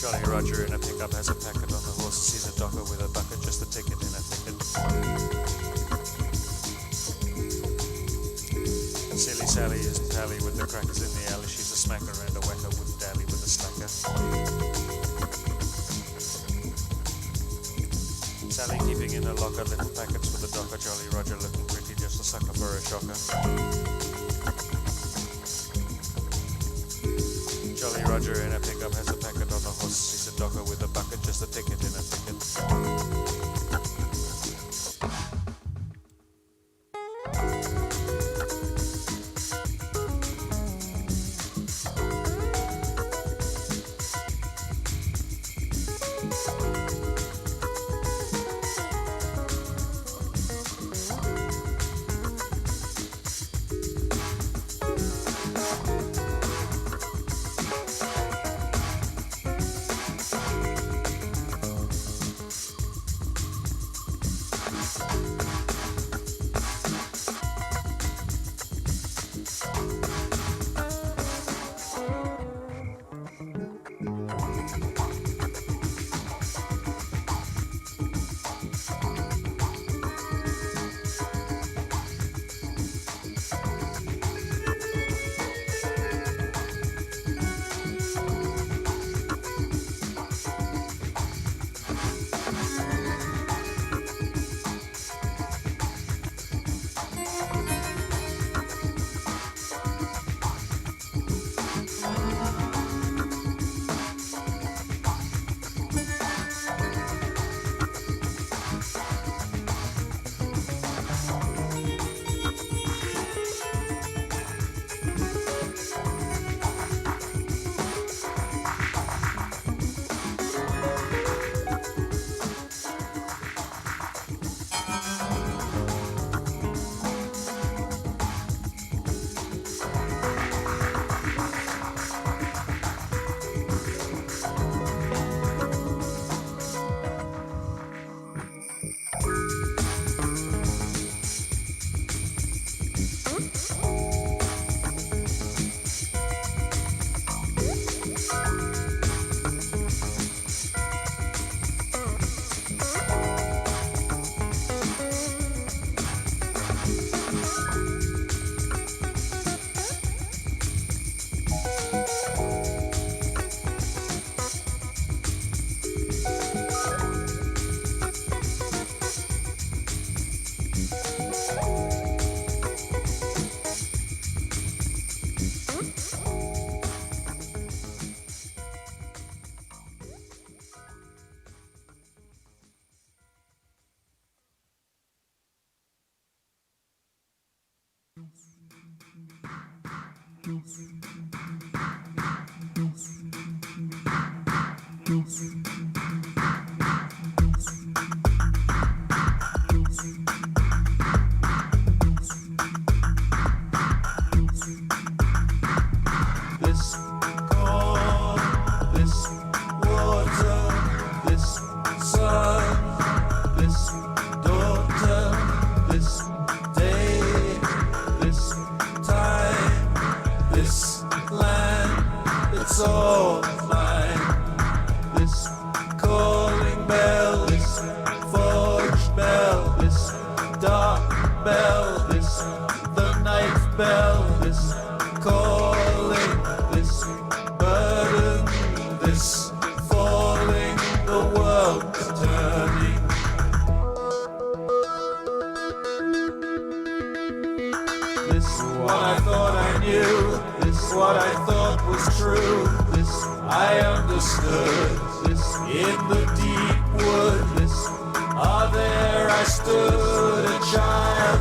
Jolly Roger in a pickup has a packet on the horse, sees a docker with a bucket, just a ticket in a thicket. Silly Sally is pally with the crackers in the alley, she's a smacker and a whacker, wouldn't dally with a slacker. Sally keeping in her locker little packets with a docker, Jolly Roger looking pretty, just a sucker for a shocker. Jolly Roger in a pickup has a packet on the horse, sees a docker with a bucket, just a ticket in a thicket.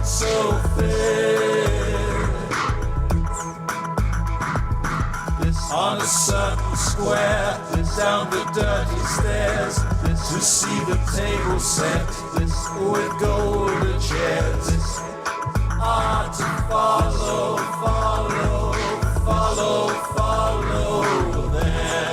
So fair. a certain square, down the dirty stairs, to see the table set with golden chairs. Ah, to follow, follow, follow, follow them.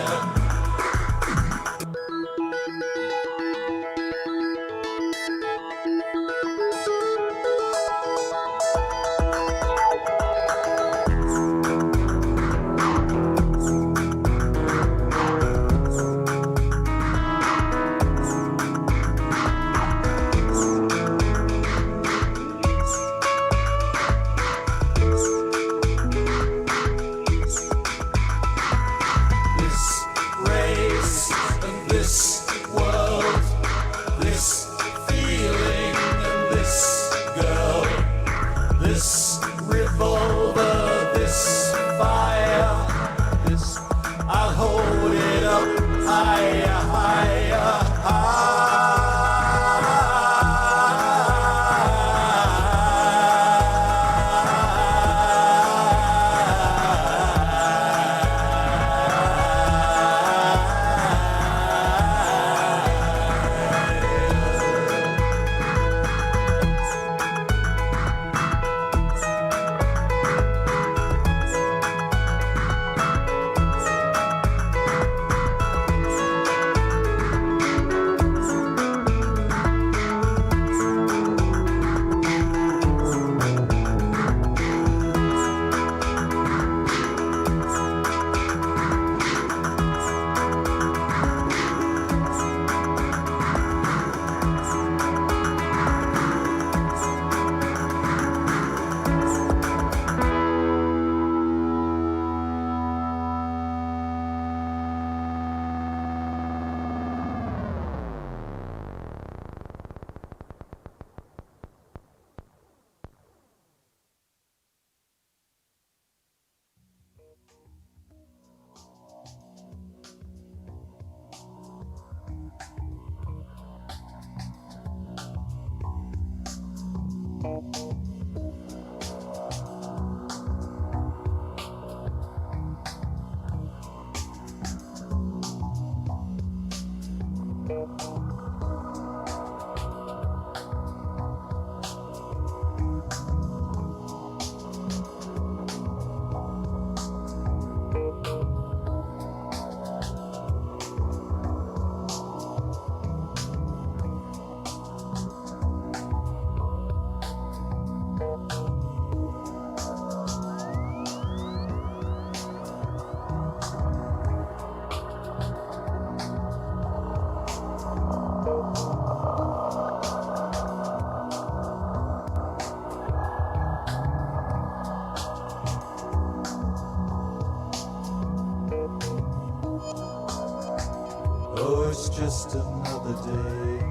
It's just another day.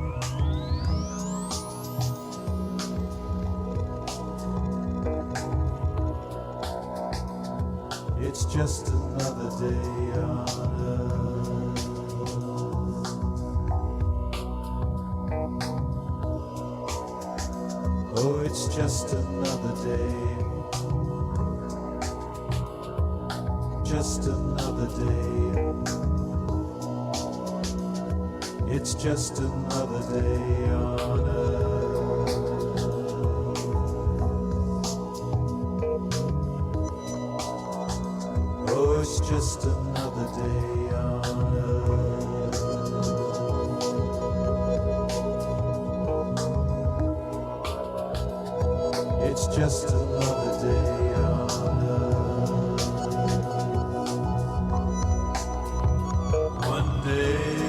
It's just another day on earth. Oh, it's just another day. Just another day. It's just another day on earth. Oh, it's just another day on earth. It's just another day on earth. One day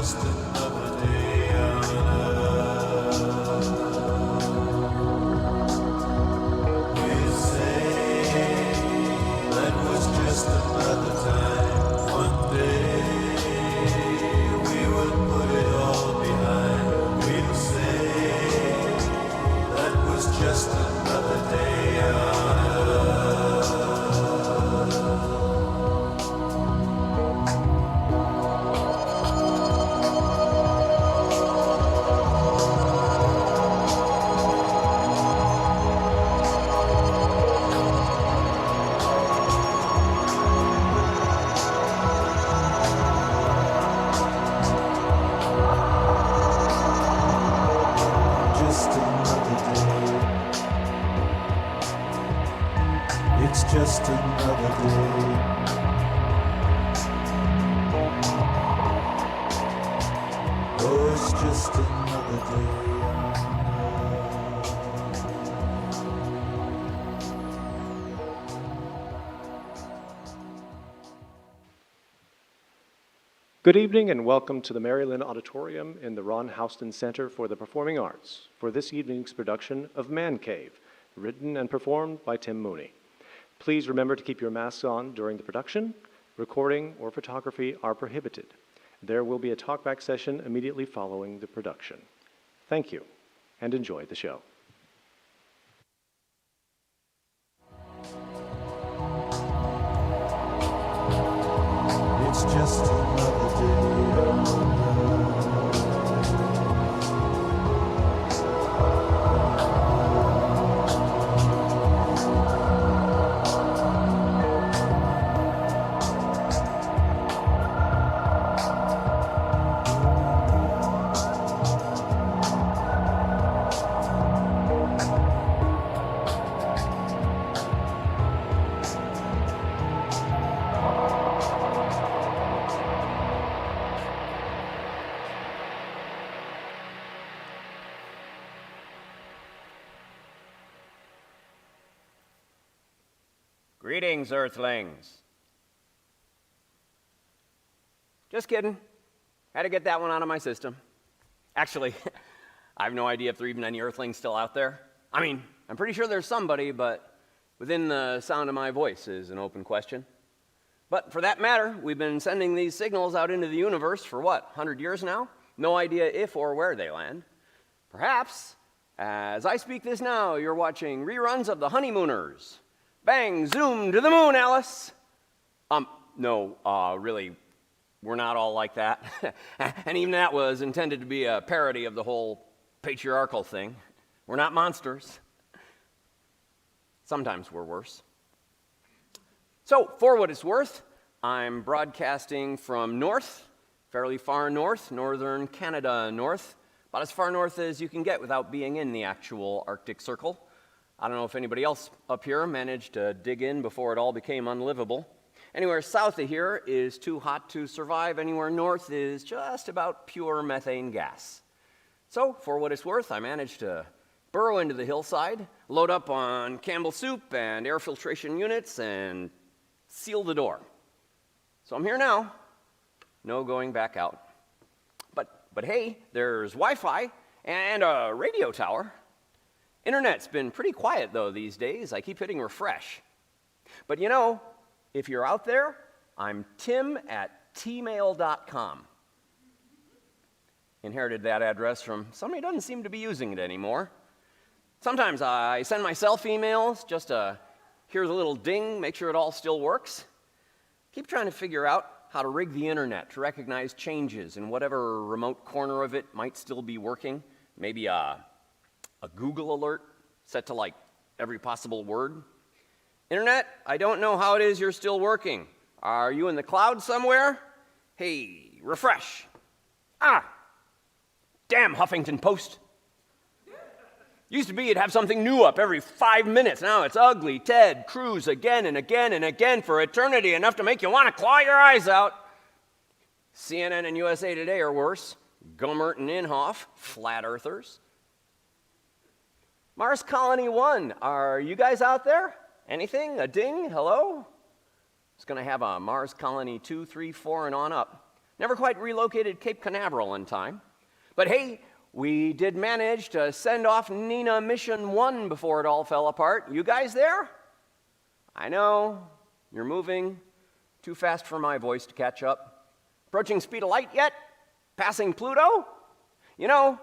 just another day on earth. We say that was just another time. One day we will put it all behind. We'll say that was just another day on earth. Oh, it's just another day on Good evening and welcome to the Mary Lynn Auditorium in the Ron Houston Center for the Performing Arts for this evening's production of Man Cave, written and performed by Tim Mooney. Please remember to keep your masks on during the production. Recording or photography are prohibited. There will be a talkback session immediately following the production. Thank you and enjoy the show. It's just another day on Greetings, Earthlings. Just kidding. Had to get that one out of my system. Actually, I have no idea if there are even any Earthlings still out there. I mean, I'm pretty sure there's somebody, but within the sound of my voice is an open question. But for that matter, we've been sending these signals out into the universe for what, 100 years now? No idea if or where they land. Perhaps, as I speak this now, you're watching reruns of The Honeymooners. Bang, zoom to the moon, Alice. No, really, we're not all like that. And even that was intended to be a parody of the whole patriarchal thing. We're not monsters. Sometimes we're worse. So, for what it's worth, I'm broadcasting from north, fairly far north, northern Canada north, about as far north as you can get without being in the actual Arctic Circle. I don't know if anybody else up here managed to dig in before it all became unlivable. Anywhere south of here is too hot to survive. Anywhere north is just about pure methane gas. So, for what it's worth, I managed to burrow into the hillside, load up on Campbell's soup and air filtration units, and seal the door. So I'm here now. No going back out. But hey, there's Wi-Fi and a radio tower. Internet's been pretty quiet, though, these days. I keep hitting refresh. But you know, if you're out there, I'm tim@tmail.com. Inherited that address from somebody who doesn't seem to be using it anymore. Sometimes I send myself emails just to hear the little ding, make sure it all still works. Keep trying to figure out how to rig the internet to recognize changes in whatever remote corner of it might still be working. Maybe a Google alert set to like every possible word. Internet, I don't know how it is you're still working. Are you in the cloud somewhere? Hey, refresh. Damn Huffington Post. Used to be you'd have something new up every 5 minutes. Now it's ugly Ted Cruz again and again and again for eternity, enough to make you want to claw your eyes out. CNN and USA Today are worse. Gummert and Inhofe, flat earthers. Mars Colony 1, are you guys out there? Anything? A ding? Hello? It's going to have a Mars Colony 2, 3, 4, and on up. Never quite relocated Cape Canaveral in time. But hey, we did manage to send off Nina Mission 1 before it all fell apart. You guys there? I know, you're moving. Too fast for my voice to catch up. Approaching speed of light yet? Passing Pluto? You know,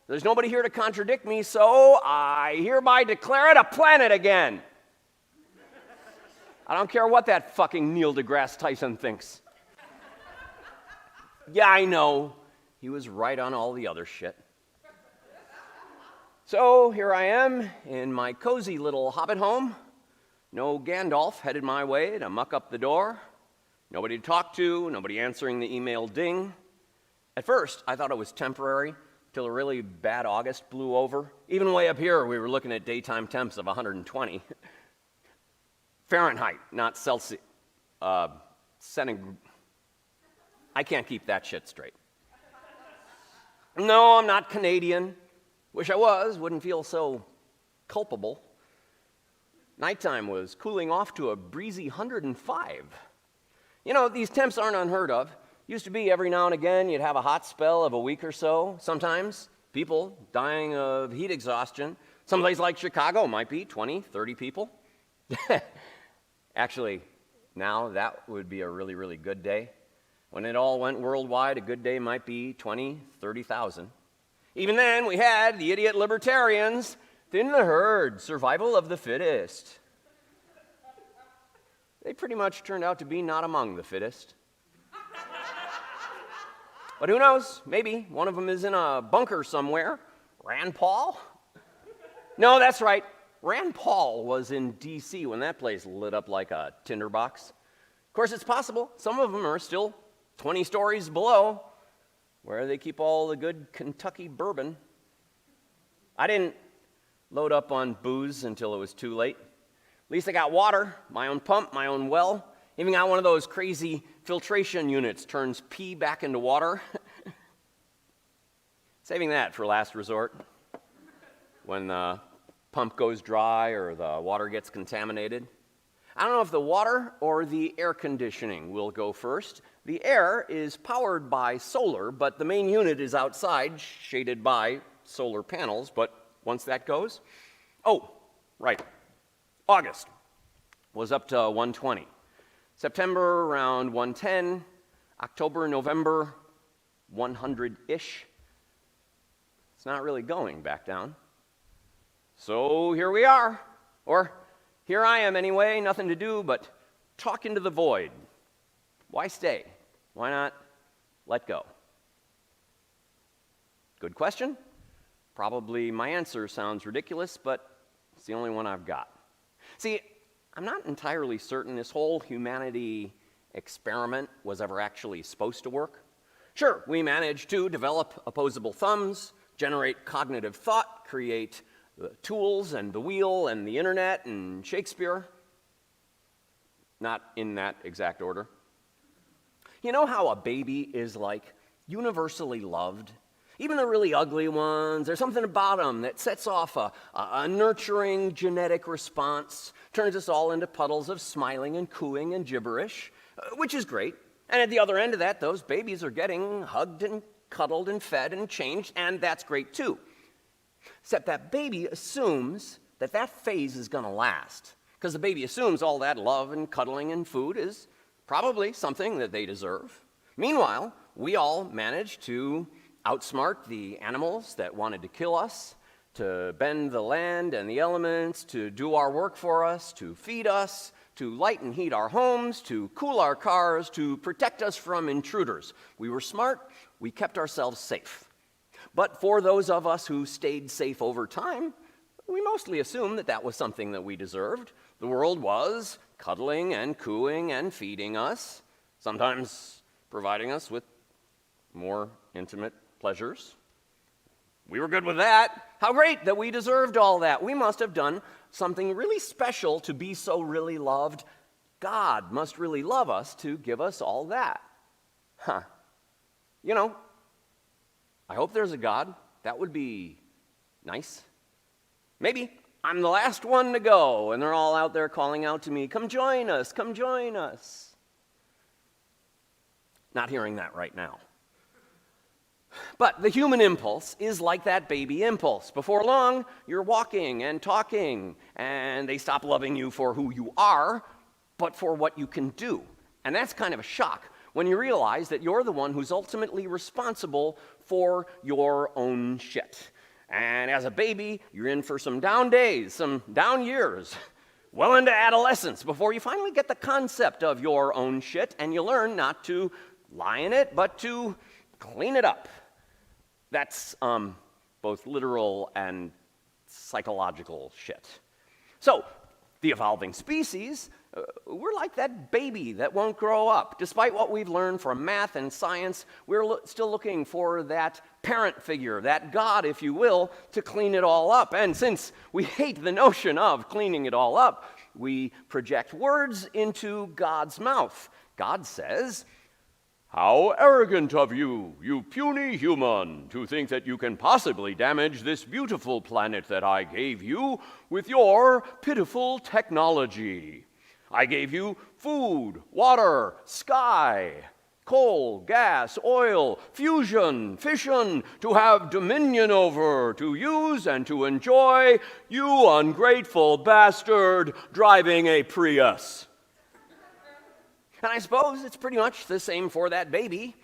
there's nobody here to contradict me, so I hereby declare it a planet again. I don't care what that fucking Neil deGrasse Tyson thinks. Yeah, I know. He was right on all the other shit. So here I am in my cozy little Hobbit home. No Gandalf headed my way to muck up the door. Nobody to talk to, nobody answering the email ding. At first, I thought it was temporary, till a really bad August blew over. Even way up here, we were looking at daytime temps of 120. Fahrenheit, not Celsius. I can't keep that shit straight. No, I'm not Canadian. Wish I was, wouldn't feel so culpable. Nighttime was cooling off to a breezy 105. You know, these temps aren't unheard of. Used to be every now and again you'd have a hot spell of a week or so. Sometimes people dying of heat exhaustion. Someplace like Chicago might be 20, 30 people. Actually, now that would be a really, really good day. When it all went worldwide, a good day might be 20, 30,000. Even then, we had the idiot libertarians, thin the herd, survival of the fittest. They pretty much turned out to be not among the fittest. But who knows? Maybe one of them is in a bunker somewhere. Rand Paul? No, that's right. Rand Paul was in D.C. when that place lit up like a tinderbox. Of course, it's possible some of them are still 20 stories below, where they keep all the good Kentucky bourbon. I didn't load up on booze until it was too late. At least I got water, my own pump, my own well. Even got one of those crazy filtration units, turns pee back into water. Saving that for last resort, when the pump goes dry or the water gets contaminated. I don't know if the water or the air conditioning will go first. The air is powered by solar, but the main unit is outside, shaded by solar panels. But once that goes, oh, right, August was up to 120. September around 110. October, November, 100-ish. It's not really going back down. So here we are, or here I am anyway, nothing to do but talk into the void. Why stay? Why not let go? Good question. Probably my answer sounds ridiculous, but it's the only one I've got. See, I'm not entirely certain this whole humanity experiment was ever actually supposed to work. Sure, we managed to develop opposable thumbs, generate cognitive thought, create the tools and the wheel and the internet and Shakespeare. Not in that exact order. You know how a baby is like universally loved? Even the really ugly ones, there's something about them that sets off a nurturing genetic response, turns us all into puddles of smiling and cooing and gibberish, which is great. And at the other end of that, those babies are getting hugged and cuddled and fed and changed, and that's great too. Except that baby assumes that that phase is going to last, because the baby assumes all that love and cuddling and food is probably something that they deserve. Meanwhile, we all managed to outsmart the animals that wanted to kill us, to bend the land and the elements, to do our work for us, to feed us, to light and heat our homes, to cool our cars, to protect us from intruders. We were smart, we kept ourselves safe. But for those of us who stayed safe over time, we mostly assumed that that was something that we deserved. The world was cuddling and cooing and feeding us, sometimes providing us with more intimate pleasures. We were good with that. How great that we deserved all that. We must have done something really special to be so really loved. God must really love us to give us all that. You know, I hope there's a God. That would be nice. Maybe I'm the last one to go, and they're all out there calling out to me, come join us, come join us. Not hearing that right now. But the human impulse is like that baby impulse. Before long, you're walking and talking, and they stop loving you for who you are, but for what you can do. And that's kind of a shock when you realize that you're the one who's ultimately responsible for your own shit. And as a baby, you're in for some down days, some down years, well into adolescence, before you finally get the concept of your own shit, and you learn not to lie in it, but to clean it up. That's both literal and psychological shit. So, the evolving species, we're like that baby that won't grow up. Despite what we've learned from math and science, we're still looking for that parent figure, that God, if you will, to clean it all up. And since we hate the notion of cleaning it all up, We project words into God's mouth. God says, "How arrogant of you, you puny human, to think that you can possibly damage this beautiful planet that I gave you with your pitiful technology. I gave you food, water, sky, coal, gas, oil, fusion, fission, to have dominion over, to use and to enjoy, you ungrateful bastard driving a Prius." And I suppose it's pretty much the same for that baby.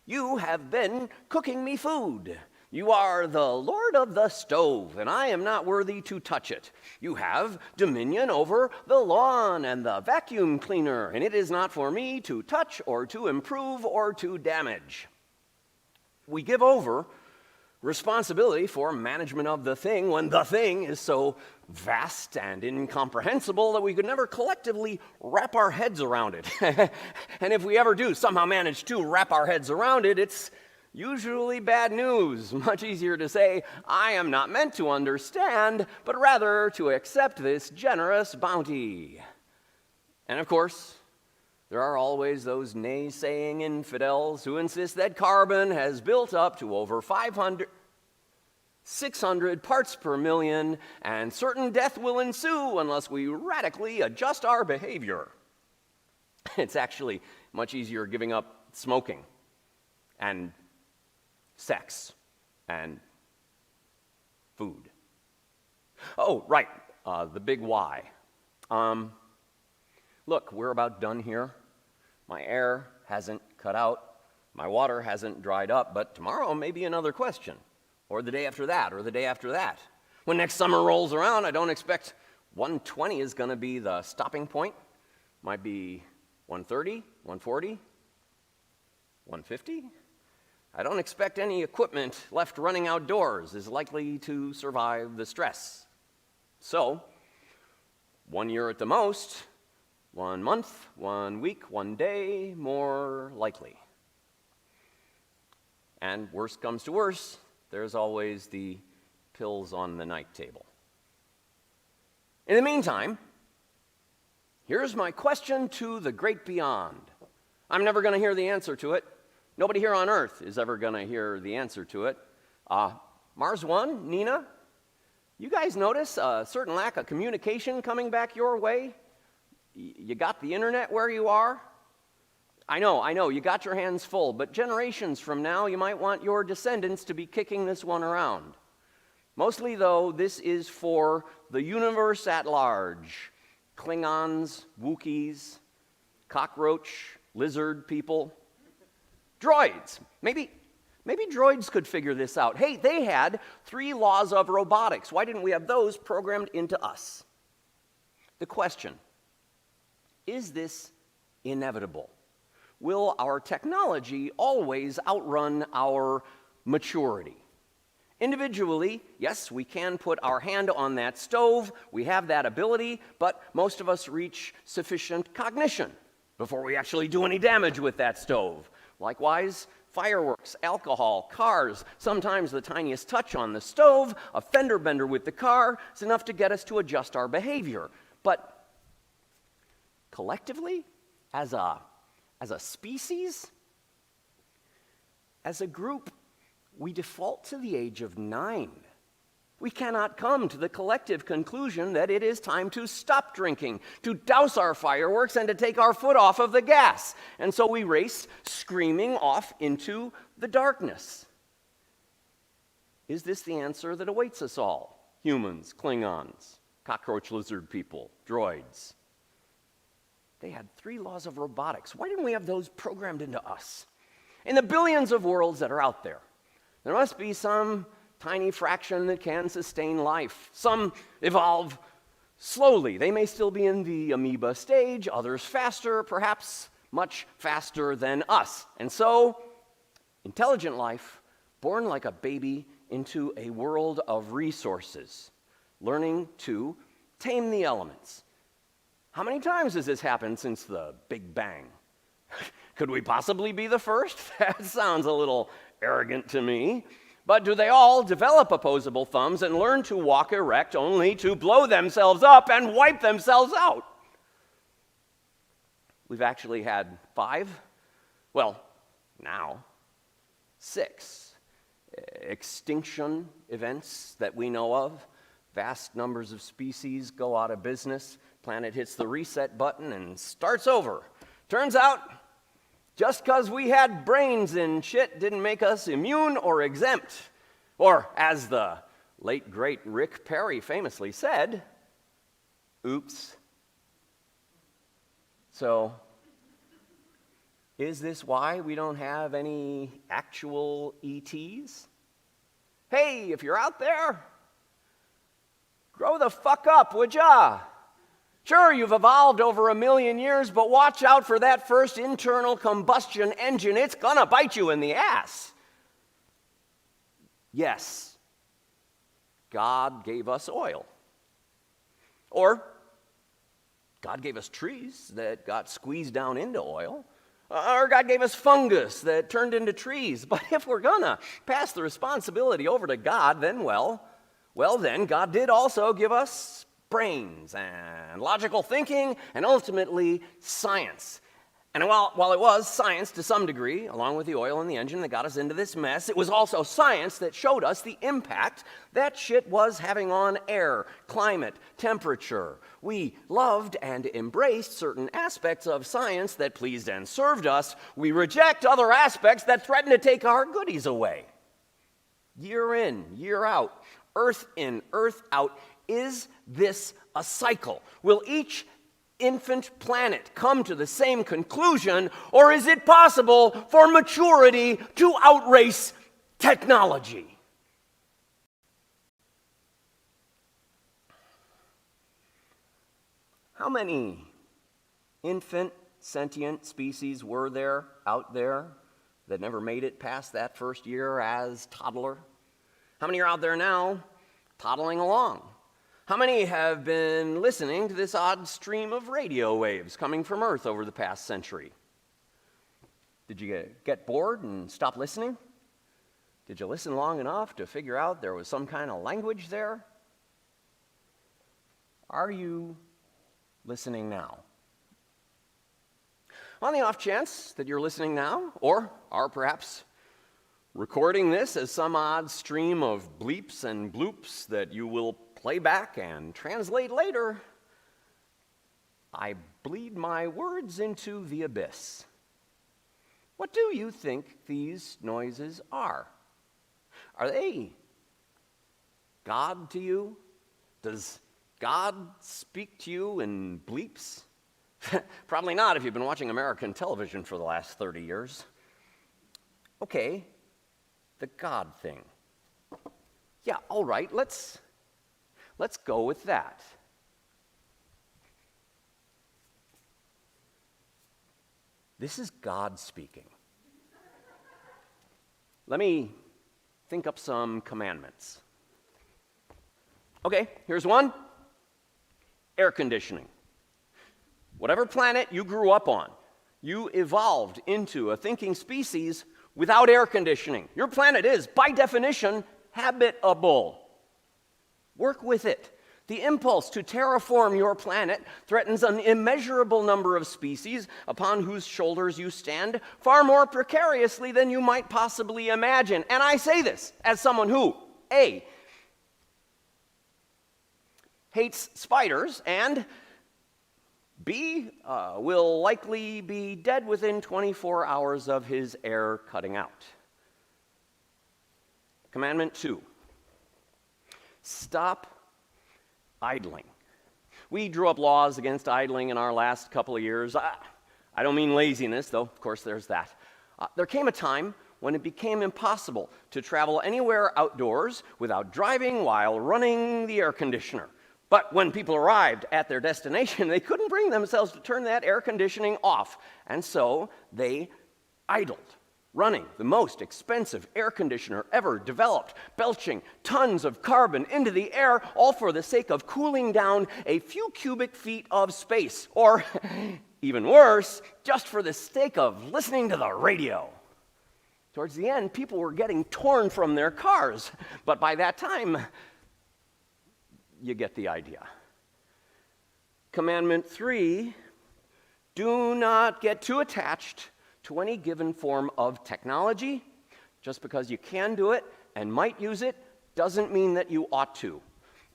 You have been cooking me food. You are the Lord of the stove, and I am not worthy to touch it. You have dominion over the lawn and the vacuum cleaner, and it is not for me to touch or to improve or to damage. We give over responsibility for management of the thing when the thing is so vast and incomprehensible that we could never collectively wrap our heads around it. And if we ever do somehow manage to wrap our heads around it, it's usually bad news. Much easier to say, "I am not meant to understand, but rather to accept this generous bounty." And of course, there are always those naysaying infidels who insist that carbon has built up to over 600 parts per million, and certain death will ensue unless we radically adjust our behavior. It's actually much easier giving up smoking and sex and food. Oh, right, the big why. Look, we're about done here. My air hasn't cut out, my water hasn't dried up, but tomorrow may be another question, or the day after that, or the day after that. When next summer rolls around, I don't expect 120 is going to be the stopping point. Might be 130, 140, 150. I don't expect any equipment left running outdoors is likely to survive the stress. So, 1 year at the most, 1 month, 1 week, 1 day, more likely. And worst comes to worst, there's always the pills on the night table. In the meantime, here's my question to the great beyond. I'm never going to hear the answer to it. Nobody here on Earth is ever going to hear the answer to it. Mars One, Nina, you guys notice a certain lack of communication coming back your way? You got the internet where you are? I know, you got your hands full, but generations from now, you might want your descendants to be kicking this one around. Mostly, though, this is for the universe at large. Klingons, Wookiees, cockroach, lizard people, droids. Maybe droids could figure this out. Hey, they had 3 laws of robotics. Why didn't we have those programmed into us? The question, is this inevitable? Will our technology always outrun our maturity? Individually, yes, we can put our hand on that stove. We have that ability, but most of us reach sufficient cognition before we actually do any damage with that stove. Likewise, fireworks, alcohol, cars, sometimes the tiniest touch on the stove, a fender bender with the car is enough to get us to adjust our behavior. But collectively, as a species, as a group, we default to the age of 9. We cannot come to the collective conclusion that it is time to stop drinking, to douse our fireworks, and to take our foot off of the gas. And so we race screaming off into the darkness. Is this the answer that awaits us all? Humans, Klingons, cockroach lizard people, droids. They had 3 laws of robotics. Why didn't we have those programmed into us? In the billions of worlds that are out there, there must be some tiny fraction that can sustain life. Some evolve slowly. They may still be in the amoeba stage, others faster, perhaps much faster than us. And so, intelligent life, born like a baby into a world of resources, learning to tame the elements. How many times has this happened since the Big Bang? Could we possibly be the first? That sounds a little arrogant to me. But do they all develop opposable thumbs and learn to walk erect only to blow themselves up and wipe themselves out? We've actually had 5, well, now 6 extinction events that we know of. Vast numbers of species go out of business. Planet hits the reset button and starts over. Turns out, just because we had brains and shit didn't make us immune or exempt. Or, as the late, great Rick Perry famously said, oops. So, is this why we don't have any actual ETs? Hey, if you're out there, grow the fuck up, would ya? Sure, you've evolved over 1 million years, but watch out for that first internal combustion engine. It's gonna bite you in the ass. Yes, God gave us oil. Or God gave us trees that got squeezed down into oil. Or God gave us fungus that turned into trees. But if we're gonna pass the responsibility over to God, then well, then God did also give us brains and logical thinking and ultimately science. And while it was science to some degree, along with the oil and the engine that got us into this mess, it was also science that showed us the impact that shit was having on air, climate, temperature. We loved and embraced certain aspects of science that pleased and served us. We reject other aspects that threaten to take our goodies away. Year in, year out, earth in, earth out. Is this a cycle? Will each infant planet come to the same conclusion, or is it possible for maturity to outrace technology? How many infant sentient species were there out there that never made it past that first year as toddler? How many are out there now toddling along? How many have been listening to this odd stream of radio waves coming from Earth over the past century? Did you get bored and stop listening? Did you listen long enough to figure out there was some kind of language there? Are you listening now? On the off chance that you're listening now, or are perhaps recording this as some odd stream of bleeps and bloops that you will play back and translate later, I bleed my words into the abyss. What do you think these noises are? Are they God to you? Does God speak to you in bleeps? Probably not if you've been watching American television for the last 30 years. Okay, the God thing. Yeah, all right, let's go with that. This is God speaking. Let me think up some commandments. Okay, here's one. Air conditioning. Whatever planet you grew up on, you evolved into a thinking species without air conditioning. Your planet is, by definition, habitable. Work with it. The impulse to terraform your planet threatens an immeasurable number of species upon whose shoulders you stand far more precariously than you might possibly imagine. And I say this as someone who, A, hates spiders, and B, will likely be dead within 24 hours of his air cutting out. Commandment 2. Stop idling. We drew up laws against idling in our last couple of years. I don't mean laziness, though, of course there's that. There came a time when it became impossible to travel anywhere outdoors without driving while running the air conditioner. But when people arrived at their destination, they couldn't bring themselves to turn that air conditioning off, and so they idled, running the most expensive air conditioner ever developed, belching tons of carbon into the air, all for the sake of cooling down a few cubic feet of space, or even worse, just for the sake of listening to the radio. Towards the end, people were getting torn from their cars. But by that time, you get the idea. Commandment 3, do not get too attached to any given form of technology. Just because you can do it and might use it doesn't mean that you ought to.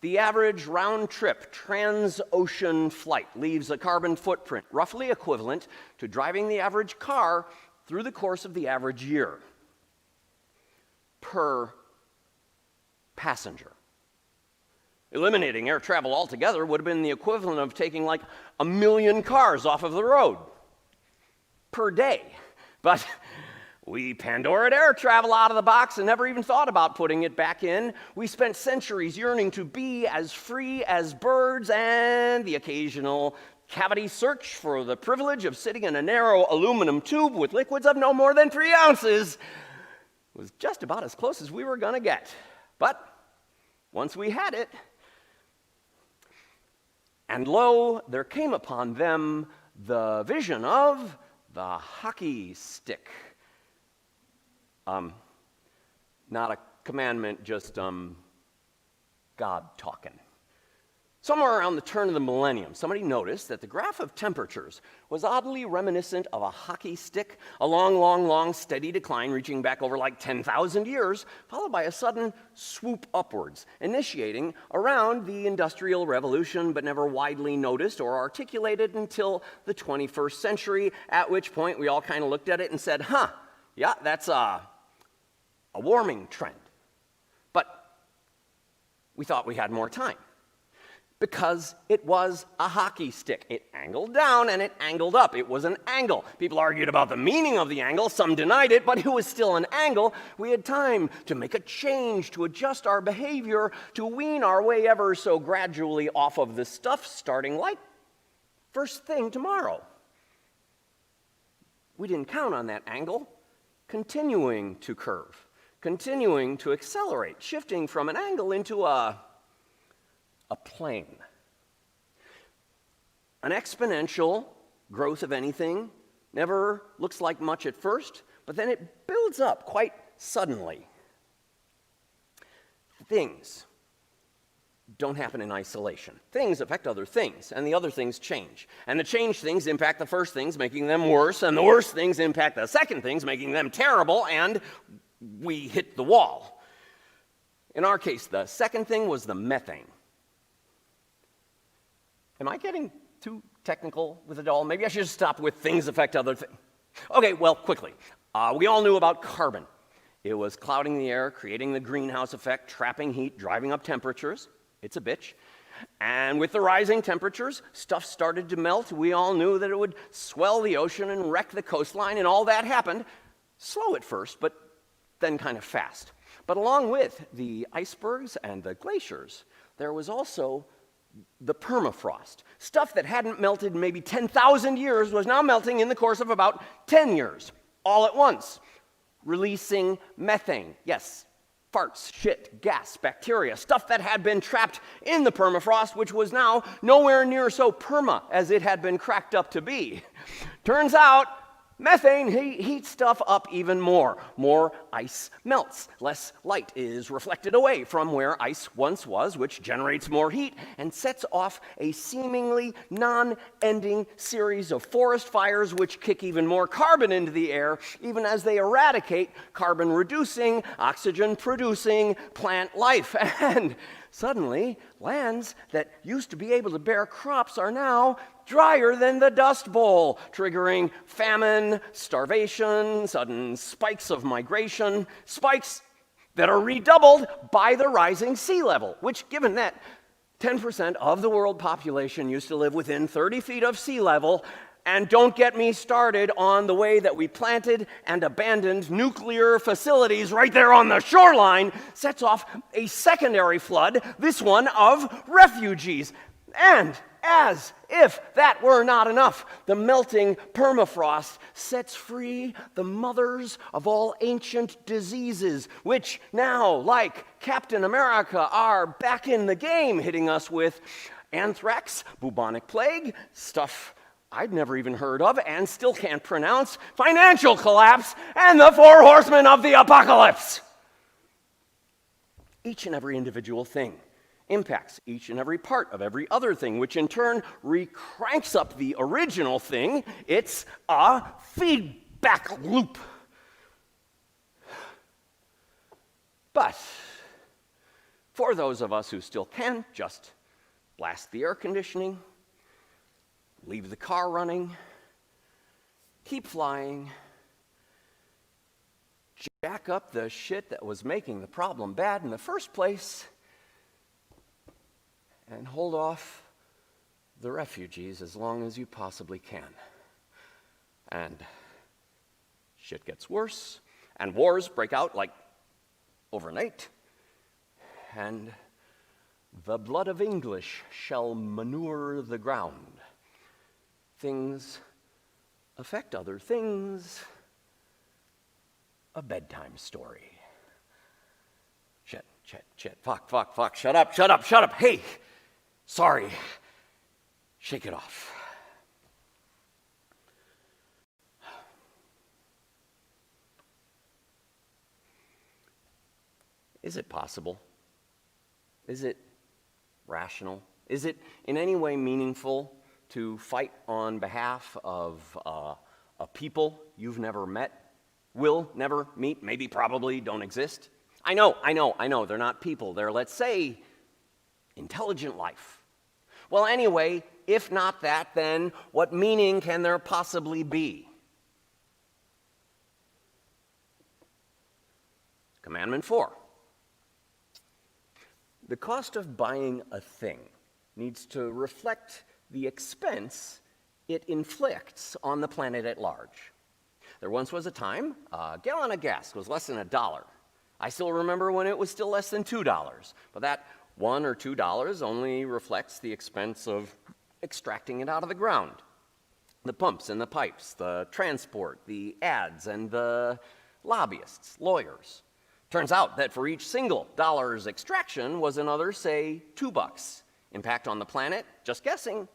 The average round-trip trans-ocean flight leaves a carbon footprint roughly equivalent to driving the average car through the course of the average year per passenger. Eliminating air travel altogether would have been the equivalent of taking like 1 million cars off of the road per day. But we Pandora'd air travel out of the box and never even thought about putting it back in. We spent centuries yearning to be as free as birds, and the occasional cavity search for the privilege of sitting in a narrow aluminum tube with liquids of no more than 3 ounces was just about as close as we were going to get. But once we had it, and lo, there came upon them the vision of the hockey stick. Not a commandment, just God talking. Somewhere around the turn of the millennium, somebody noticed that the graph of temperatures was oddly reminiscent of a hockey stick, a long, long, long, steady decline reaching back over like 10,000 years, followed by a sudden swoop upwards, initiating around the Industrial Revolution, but never widely noticed or articulated until the 21st century, at which point we all kind of looked at it and said, yeah, that's a warming trend. But we thought we had more time, because it was a hockey stick. It angled down and it angled up. It was an angle. People argued about the meaning of the angle. Some denied it, but it was still an angle. We had time to make a change, to adjust our behavior, to wean our way ever so gradually off of this stuff, starting like first thing tomorrow. We didn't count on that angle continuing to curve, continuing to accelerate, shifting from an angle into a plane. An exponential growth of anything never looks like much at first, but then it builds up quite suddenly. Things don't happen in isolation. Things affect other things, and the other things change. And the changed things impact the first things, making them worse, and the worse things impact the second things, making them terrible, and we hit the wall. In our case, the second thing was the methane. Am I getting too technical with it all? Maybe I should just stop with things affect other things. Okay, well, quickly. We all knew about carbon. It was clouding the air, creating the greenhouse effect, trapping heat, driving up temperatures. It's a bitch. And with the rising temperatures, stuff started to melt. We all knew that it would swell the ocean and wreck the coastline, and all that happened slow at first, but then kind of fast. But along with the icebergs and the glaciers, there was also the permafrost. Stuff that hadn't melted in maybe 10,000 years was now melting in the course of about 10 years, all at once, releasing methane. Yes, farts, shit, gas, bacteria, stuff that had been trapped in the permafrost, which was now nowhere near so perma as it had been cracked up to be. Turns out, methane heats stuff up even more. More ice melts. Less light is reflected away from where ice once was, which generates more heat and sets off a seemingly non-ending series of forest fires, which kick even more carbon into the air, even as they eradicate carbon-reducing, oxygen-producing plant life. And suddenly, lands that used to be able to bear crops are now drier than the Dust Bowl, triggering famine, starvation, sudden spikes of migration, spikes that are redoubled by the rising sea level, which, given that 10% of the world population used to live within 30 feet of sea level, and don't get me started on the way that we planted and abandoned nuclear facilities right there on the shoreline, sets off a secondary flood, this one of refugees. And as if that were not enough, the melting permafrost sets free the mothers of all ancient diseases, which now, like Captain America, are back in the game, hitting us with anthrax, bubonic plague, stuff I'd never even heard of and still can't pronounce financial collapse and the four horsemen of the apocalypse. Each and every individual thing impacts each and every part of every other thing, which in turn recranks up the original thing. It's a feedback loop. But for those of us who still can, just blast the air conditioning, leave the car running, keep flying, jack up the shit that was making the problem bad in the first place, and hold off the refugees as long as you possibly can. And shit gets worse, and wars break out like overnight, and the blood of English shall manure the ground. Things affect other things. A bedtime story. Shit, fuck, shut up, hey, sorry, shake it off. Is it possible? Is it rational? Is it in any way meaningful to fight on behalf of a people you've never met, will never meet, maybe probably don't exist? I know, they're not people. They're, let's say, intelligent life. Well, anyway, if not that, then what meaning can there possibly be? Commandment 4. The cost of buying a thing needs to reflect the expense it inflicts on the planet at large. There once was a time a gallon of gas was less than $1. I still remember when it was still less than $2, but that $1 or $2 only reflects the expense of extracting it out of the ground. The pumps and the pipes, the transport, the ads, and the lobbyists, lawyers. Turns out that for each single dollar's extraction was another, say, $2. Impact on the planet, just guessing,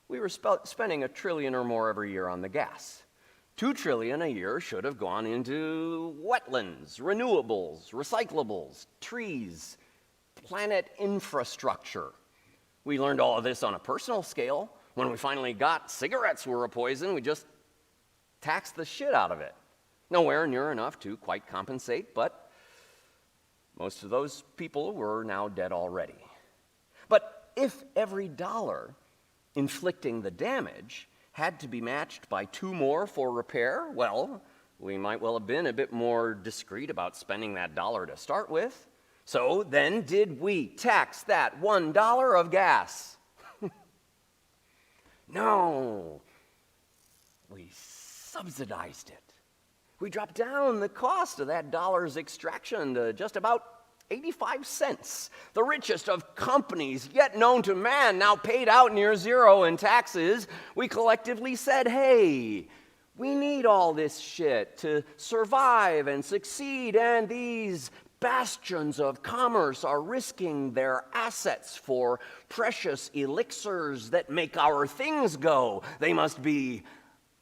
we were spending $1 trillion or more every year on the gas. $2 trillion a year should have gone into wetlands, renewables, recyclables, trees, planet infrastructure. We learned all of this on a personal scale. When we finally got cigarettes were a poison, we just taxed the shit out of it. Nowhere near enough to quite compensate, but most of those people were now dead already. But if every dollar inflicting the damage had to be matched by 2 more for repair, well, we might well have been a bit more discreet about spending that dollar to start with. So then did we tax that $1 of gas? No. We subsidized it. We dropped down the cost of that dollar's extraction to just about 85 cents. The richest of companies yet known to man now paid out near zero in taxes. We collectively said, hey, we need all this shit to survive and succeed, and these bastions of commerce are risking their assets for precious elixirs that make our things go. They must be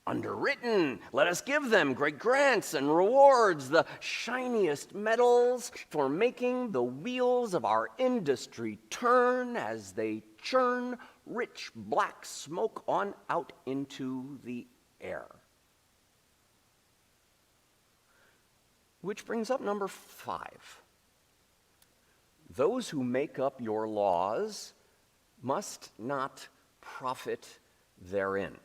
underwritten. Let us give them great grants and rewards, the shiniest medals for making the wheels of our industry turn as they churn rich black smoke on out into the air. Which brings up number 5. Those who make up your laws must not profit therein.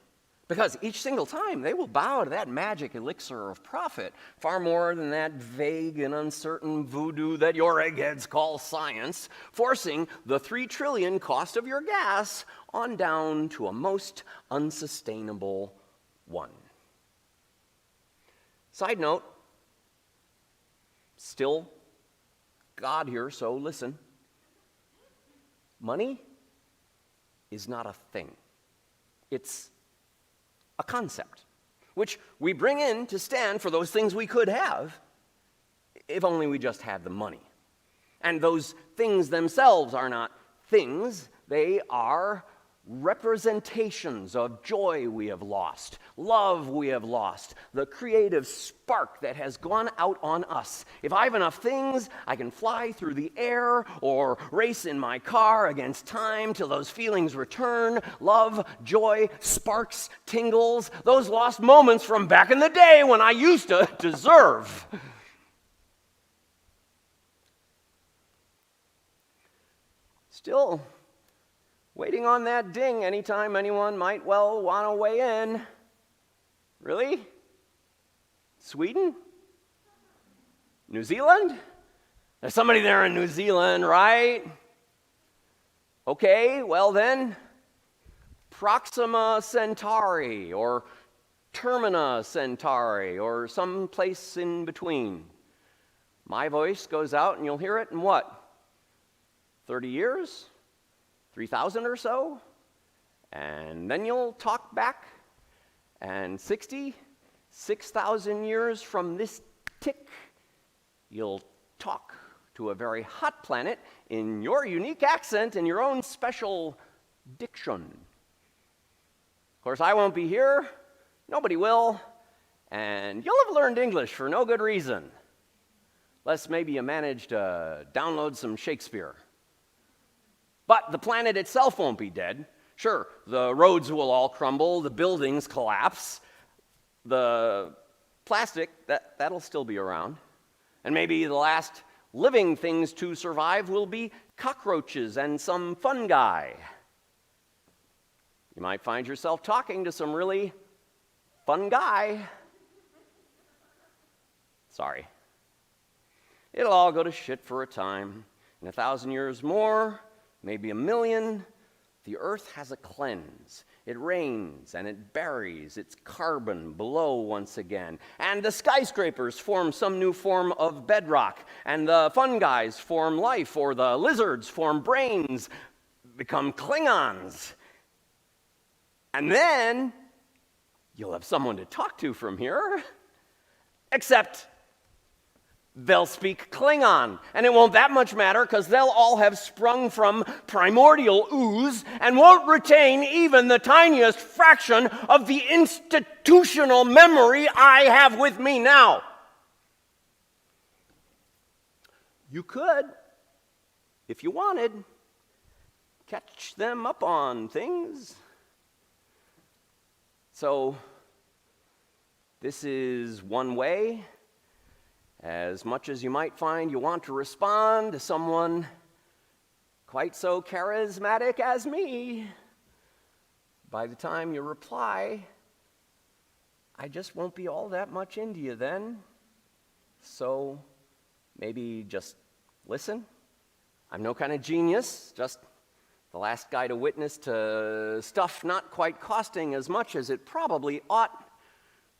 Because each single time they will bow to that magic elixir of profit far more than that vague and uncertain voodoo that your eggheads call science, forcing the $3 trillion cost of your gas on down to a most unsustainable one. Side note, still God here, so listen. Money is not a thing. It's a concept, which we bring in to stand for those things we could have, if only we just had the money. And those things themselves are not things, they are representations of joy we have lost, love we have lost, the creative spark that has gone out on us. If I have enough things, I can fly through the air or race in my car against time till those feelings return. Love, joy, sparks, tingles, those lost moments from back in the day when I used to deserve. Still, waiting on that ding anytime anyone might well want to weigh in. Really? Sweden? New Zealand? There's somebody there in New Zealand, right? Okay, well then, Proxima Centauri, or Termina Centauri, or some place in between. My voice goes out and you'll hear it in what? 30 years? 3,000 or so? And then you'll talk back, and 6,000 years from this tick, you'll talk to a very hot planet in your unique accent and your own special diction. Of course, I won't be here, nobody will, and you'll have learned English for no good reason, unless maybe you manage to download some Shakespeare. But the planet itself won't be dead. Sure, the roads will all crumble, the buildings collapse, the plastic, that'll still be around. And maybe the last living things to survive will be cockroaches and some fungi. You might find yourself talking to some really fun guy. Sorry. It'll all go to shit for a time. In 1,000 years more, maybe 1,000,000, the earth has a cleanse. It rains and it buries its carbon below once again. And the skyscrapers form some new form of bedrock. And the fungi form life, or the lizards form brains, become Klingons. And then you'll have someone to talk to from here. Except they'll speak Klingon, and it won't that much matter because they'll all have sprung from primordial ooze and won't retain even the tiniest fraction of the institutional memory I have with me now. You could, if you wanted, catch them up on things. So, this is one way. As much as you might find you want to respond to someone quite so charismatic as me, by the time you reply, I just won't be all that much into you then. So maybe just listen. I'm no kind of genius, just the last guy to witness to stuff not quite costing as much as it probably ought.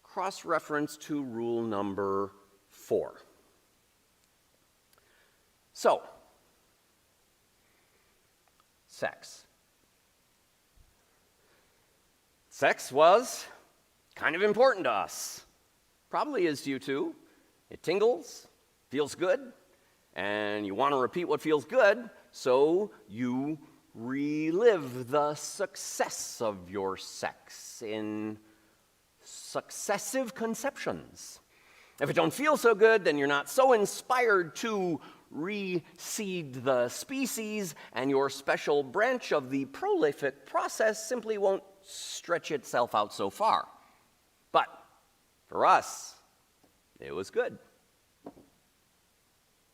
Cross-reference to rule number 4. So, sex. Sex was kind of important to us. Probably is to you too. It tingles, feels good, and you want to repeat what feels good, so you relive the success of your sex in successive conceptions. If it don't feel so good, then you're not so inspired to reseed the species, and your special branch of the prolific process simply won't stretch itself out so far. But for us, it was good.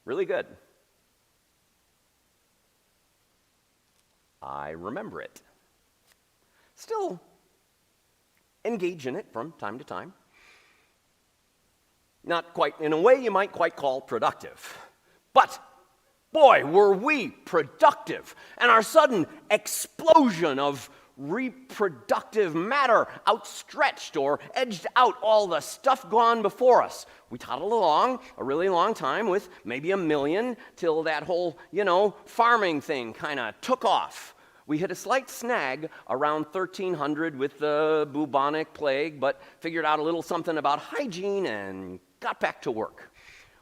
Really good. I remember it. Still engage in it from time to time. Not quite in a way you might quite call productive. But, boy, were we productive. And our sudden explosion of reproductive matter outstretched or edged out all the stuff gone before us. We toddled along a really long time with maybe 1,000,000 till that whole, farming thing kind of took off. We hit a slight snag around 1300 with the bubonic plague, but figured out a little something about hygiene and got back to work.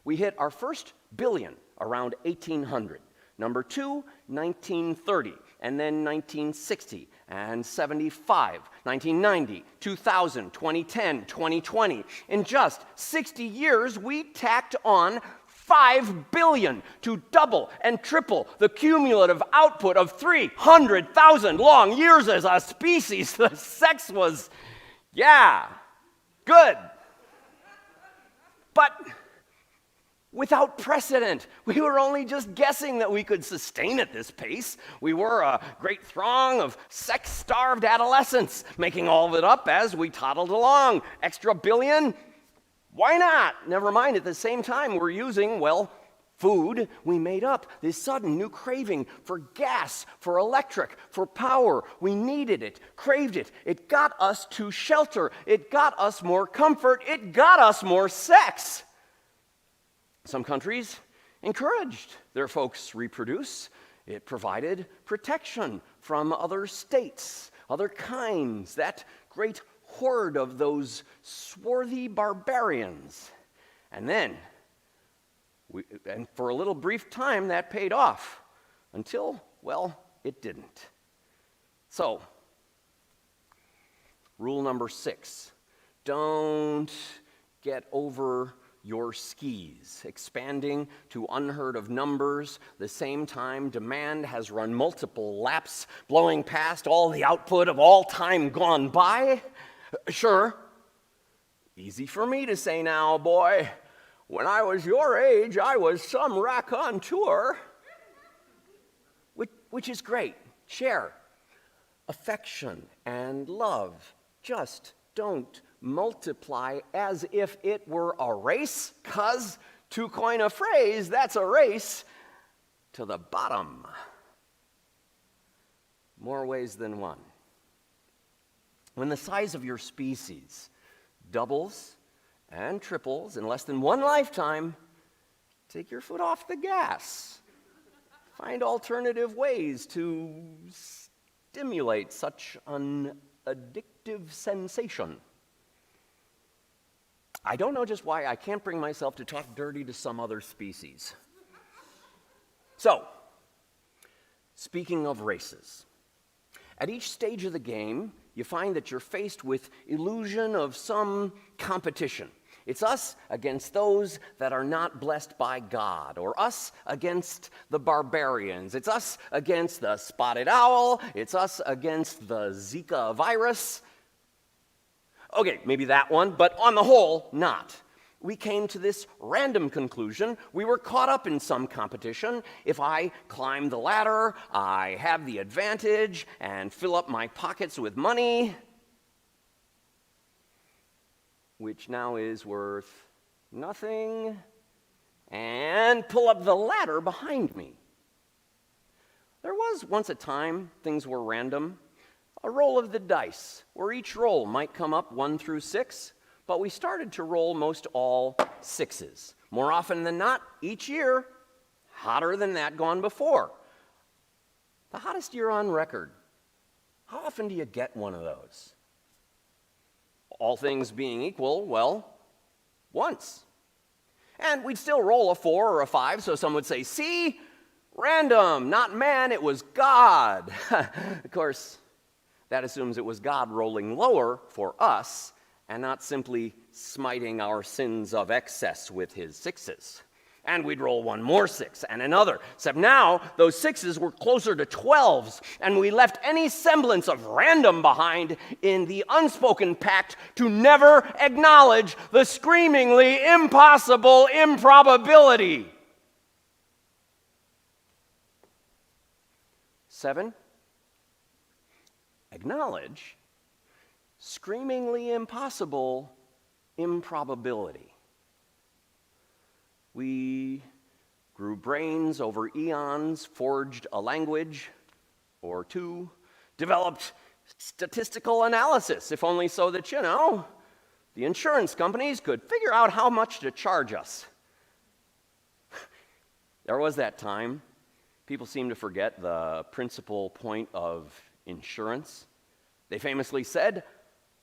We hit our first billion around 1800. Number 2, 1930. and then 1960, and 75, 1990, 2000, 2010, 2020. In just 60 years, we tacked on 5 billion to double and triple the cumulative output of 300,000 long years as a species. The sex was, good. But without precedent. We were only just guessing that we could sustain at this pace. We were a great throng of sex-starved adolescents, making all of it up as we toddled along. Extra billion? Why not? Never mind, at the same time, we're using, food. We made up this sudden new craving for gas, for electric, for power. We needed it, craved it. It got us to shelter. It got us more comfort. It got us more sex. Some countries encouraged their folks reproduce. It provided protection from other states, other kinds, that great horde of those swarthy barbarians. And then, and for a little brief time, that paid off until, it didn't. So, rule number 6, don't get over your skis, expanding to unheard of numbers. The same time, demand has run multiple laps, blowing past all the output of all time gone by. Sure, easy for me to say now, boy. When I was your age, I was some raconteur. Which is great. Share. Affection and love just don't multiply as if it were a race, 'cause, to coin a phrase, that's a race to the bottom. More ways than one. When the size of your species doubles and triples in less than one lifetime, take your foot off the gas. Find alternative ways to stimulate such an addictive sensation. I don't know just why I can't bring myself to talk dirty to some other species. So, speaking of races, at each stage of the game, you find that you're faced with illusion of some competition. It's us against those that are not blessed by God, or us against the barbarians. It's us against the spotted owl. It's us against the Zika virus. Okay, maybe that one, but on the whole, not. We came to this random conclusion. We were caught up in some competition. If I climb the ladder, I have the advantage and fill up my pockets with money, which now is worth nothing, and pull up the ladder behind me. There was once a time things were random. A roll of the dice, where each roll might come up 1 through 6, but we started to roll most all 6s. More often than not, each year, hotter than that gone before. The hottest year on record. How often do you get one of those? All things being equal, once. And we'd still roll a 4 or a 5, so some would say, see, random, not man, it was God. Of course, that assumes it was God rolling lower for us and not simply smiting our sins of excess with his 6s. And we'd roll one more 6 and another. Except now, those 6s were closer to 12s, and we left any semblance of random behind in the unspoken pact to never acknowledge the screamingly impossible improbability. 7. Acknowledge screamingly impossible improbability. We grew brains over eons, forged a language or two, developed statistical analysis, if only so that, the insurance companies could figure out how much to charge us. There was that time. People seem to forget the principal point of insurance. They famously said,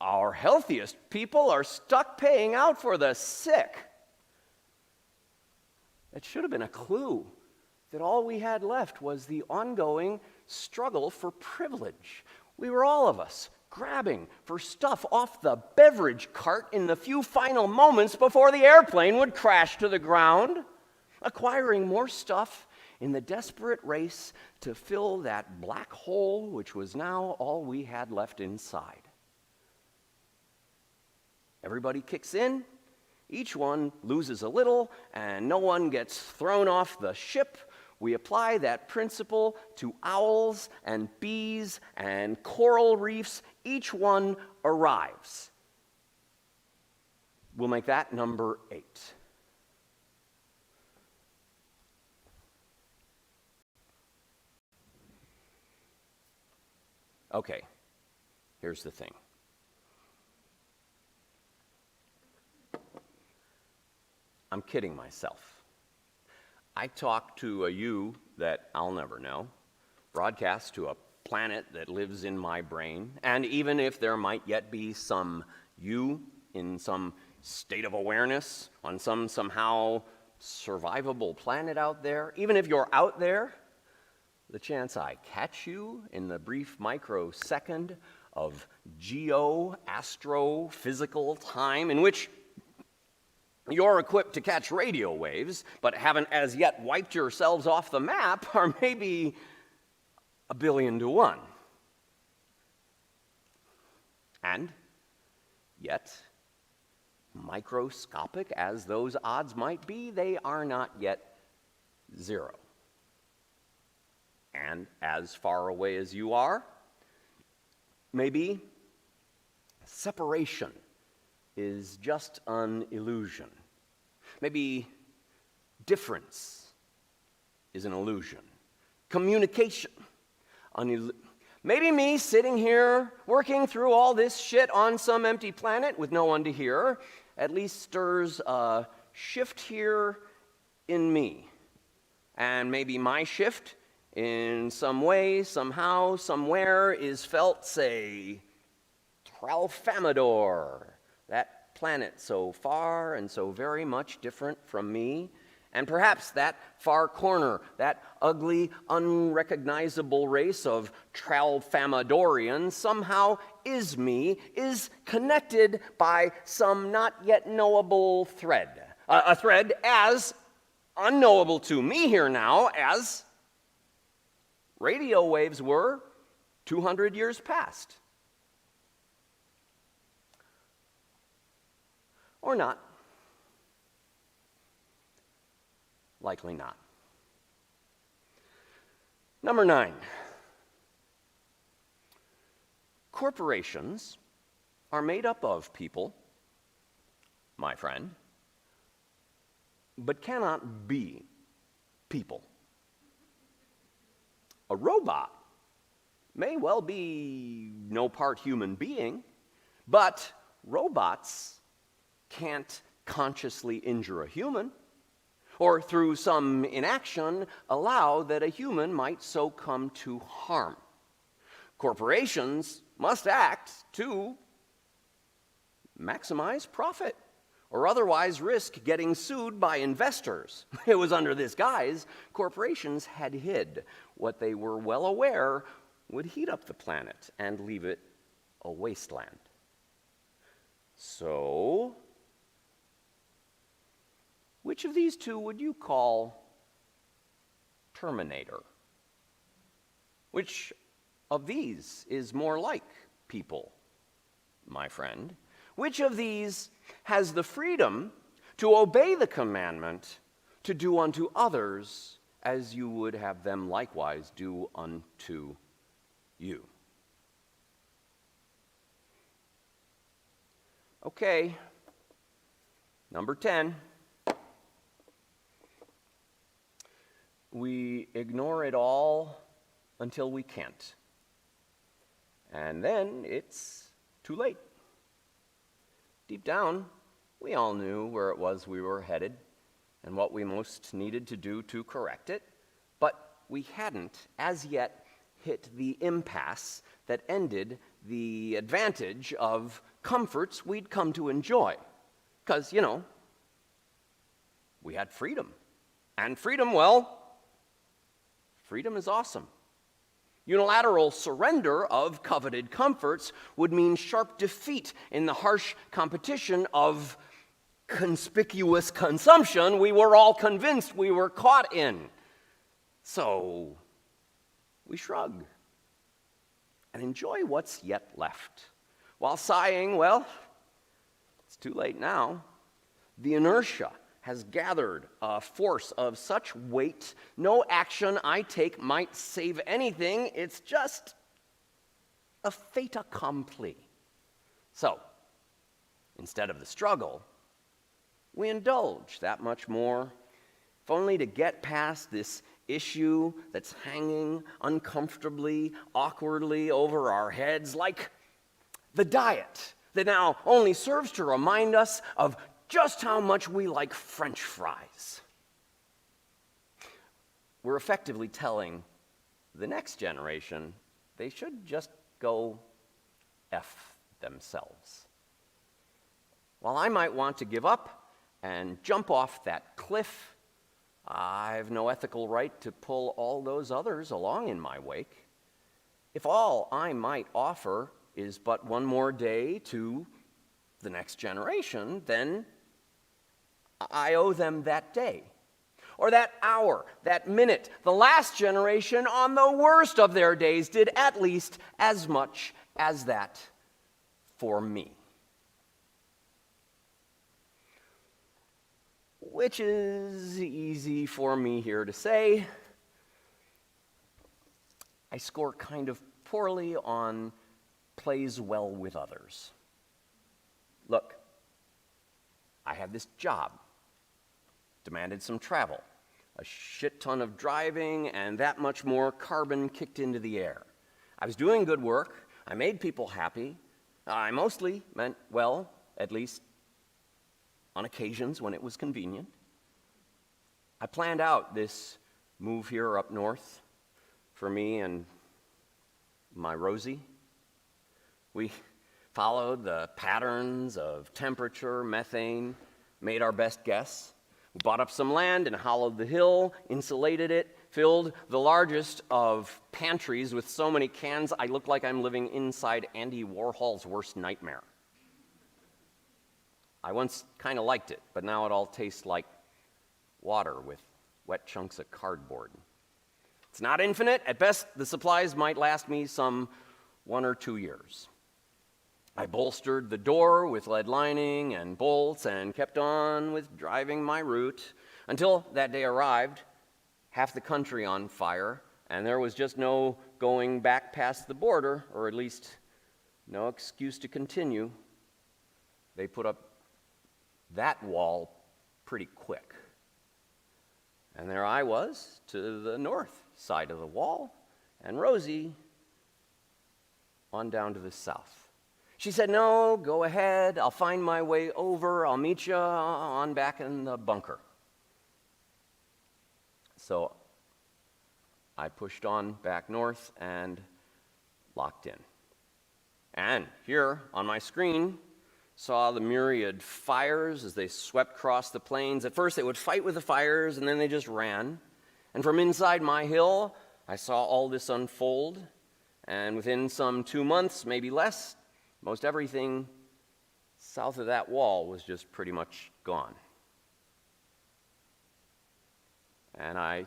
our healthiest people are stuck paying out for the sick. That should have been a clue that all we had left was the ongoing struggle for privilege. We were all of us grabbing for stuff off the beverage cart in the few final moments before the airplane would crash to the ground, acquiring more stuff in the desperate race to fill that black hole which was now all we had left inside. Everybody kicks in, each one loses a little, and no one gets thrown off the ship. We apply that principle to owls and bees and coral reefs. Each one arrives. We'll make that number 8. Okay, here's the thing. I'm kidding myself. I talk to a you that I'll never know, broadcast to a planet that lives in my brain, and even if there might yet be some you in some state of awareness on some somehow survivable planet out there, even if you're out there, the chance I catch you in the brief microsecond of geo-astrophysical time in which you're equipped to catch radio waves, but haven't as yet wiped yourselves off the map, are maybe 1 billion to 1. And yet, microscopic as those odds might be, they are not yet 0. And as far away as you are, maybe separation is just an illusion. Maybe difference is an illusion. Communication, maybe me sitting here working through all this shit on some empty planet with no one to hear at least stirs a shift here in me. And maybe my shift in some way, somehow, somewhere is felt, say, Tralfamador, that planet so far and so very much different from me. And perhaps that far corner, that ugly, unrecognizable race of Tralfamadorians somehow is me, is connected by some not yet knowable thread. A thread as unknowable to me here now as radio waves were 200 years past. Or not. Likely not. Number 9. Corporations are made up of people, my friend, but cannot be people. A robot may well be no part human being, but robots can't consciously injure a human, or through some inaction allow that a human might so come to harm. Corporations must act to maximize profit, or otherwise risk getting sued by investors. It was under this guise corporations had hid what they were well aware would heat up the planet and leave it a wasteland. So, which of these two would you call Terminator? Which of these is more like people, my friend? Which of these has the freedom to obey the commandment to do unto others as you would have them likewise do unto you? Okay, number 10. We ignore it all until we can't. And then it's too late. Deep down, we all knew where it was we were headed and what we most needed to do to correct it, but we hadn't as yet hit the impasse that ended the advantage of comforts we'd come to enjoy. Because, we had freedom. And freedom, well, freedom is awesome. Unilateral surrender of coveted comforts would mean sharp defeat in the harsh competition of conspicuous consumption we were all convinced we were caught in. So we shrug and enjoy what's yet left, while sighing, well, it's too late now. The inertia has gathered a force of such weight, no action I take might save anything. It's just a fait accompli. So, instead of the struggle, we indulge that much more, if only to get past this issue that's hanging uncomfortably, awkwardly over our heads, like the diet that now only serves to remind us of just how much we like French fries. We're effectively telling the next generation they should just go F themselves. While I might want to give up and jump off that cliff, I've no ethical right to pull all those others along in my wake. If all I might offer is but one more day to the next generation, then I owe them that day, or that hour, that minute. The last generation, on the worst of their days, did at least as much as that for me. Which is easy for me here to say. I score kind of poorly on plays well with others. Look, I had this job, demanded some travel, a shit ton of driving, and that much more carbon kicked into the air. I was doing good work. I made people happy. I mostly meant well, at least on occasions when it was convenient. I planned out this move here up north for me and my Rosie. We followed the patterns of temperature, methane, made our best guess. We bought up some land and hollowed the hill, insulated it, filled the largest of pantries with so many cans I look like I'm living inside Andy Warhol's worst nightmare. I once kind of liked it, but now it all tastes like water with wet chunks of cardboard. It's not infinite. At best, the supplies might last me some 1 or 2 years. I bolstered the door with lead lining and bolts and kept on with driving my route until that day arrived, half the country on fire, and there was just no going back past the border, or at least no excuse to continue. They put up that wall pretty quick. And there I was to the north side of the wall, and Rosie on down to the south. She said, "No, go ahead. I'll find my way over. I'll meet you on back in the bunker." So I pushed on back north and locked in. And here on my screen, saw the myriad fires as they swept across the plains. At first, they would fight with the fires, and then they just ran. And from inside my hill, I saw all this unfold. And within some 2 months, maybe less, most everything south of that wall was just pretty much gone. And I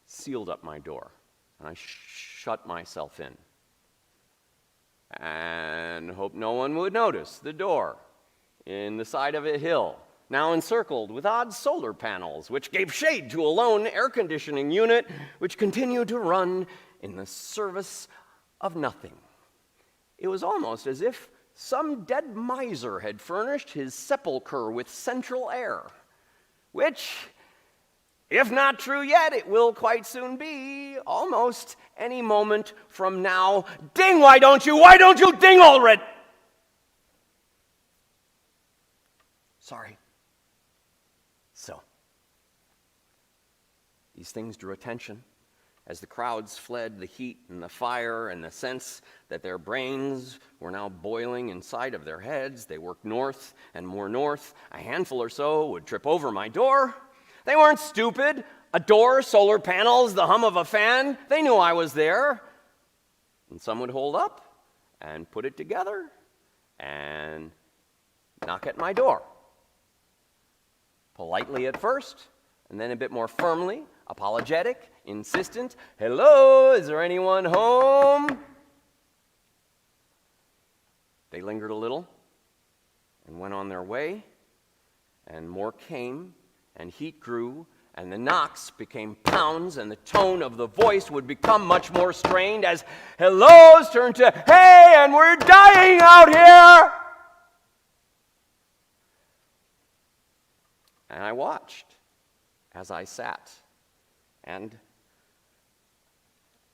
sealed up my door, and I shut myself in, and hoped no one would notice the door in the side of a hill, now encircled with odd solar panels, which gave shade to a lone air conditioning unit, which continued to run in the service of nothing. It was almost as if some dead miser had furnished his sepulcher with central air, which, if not true yet, it will quite soon be, almost any moment from now. Ding, why don't you ding already? Sorry. So, these things drew attention as the crowds fled the heat and the fire and the sense that their brains were now boiling inside of their heads. They worked north and more north. A handful or so would trip over my door. They weren't stupid. A door, solar panels, the hum of a fan. They knew I was there. And some would hold up and put it together and knock at my door. Politely at first, and then a bit more firmly, apologetic, insistent. Hello, is there anyone home? They lingered a little and went on their way, and more came, and heat grew, and the knocks became pounds, and the tone of the voice would become much more strained as hellos turned to, hey, and we're dying out here! And I watched as I sat, and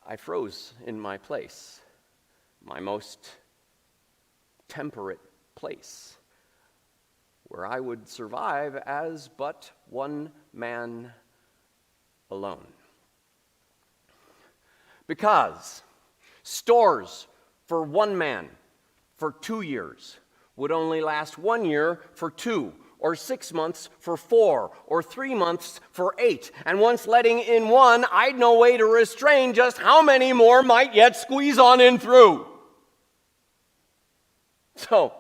I froze in my place, my most temperate place, where I would survive as but one man alone. Because stores for one man for 2 years would only last 1 year for 2, or 6 months for 4, or 3 months for 8. And once letting in one, I'd no way to restrain just how many more might yet squeeze on in through. So,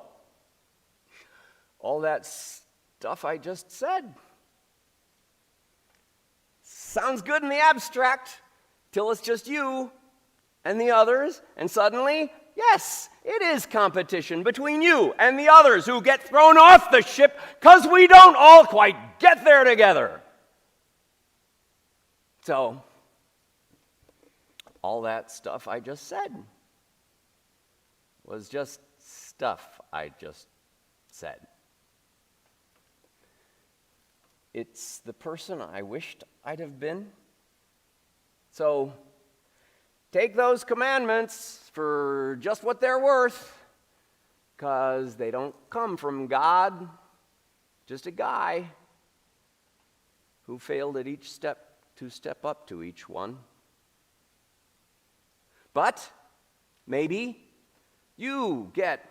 all that stuff I just said sounds good in the abstract till it's just you and the others, and suddenly, yes, it is competition between you and the others who get thrown off the ship because we don't all quite get there together. So, all that stuff I just said was just stuff I just said. It's the person I wished I'd have been. So, take those commandments for just what they're worth, because they don't come from God, just a guy who failed at each step to step up to each one. But maybe you get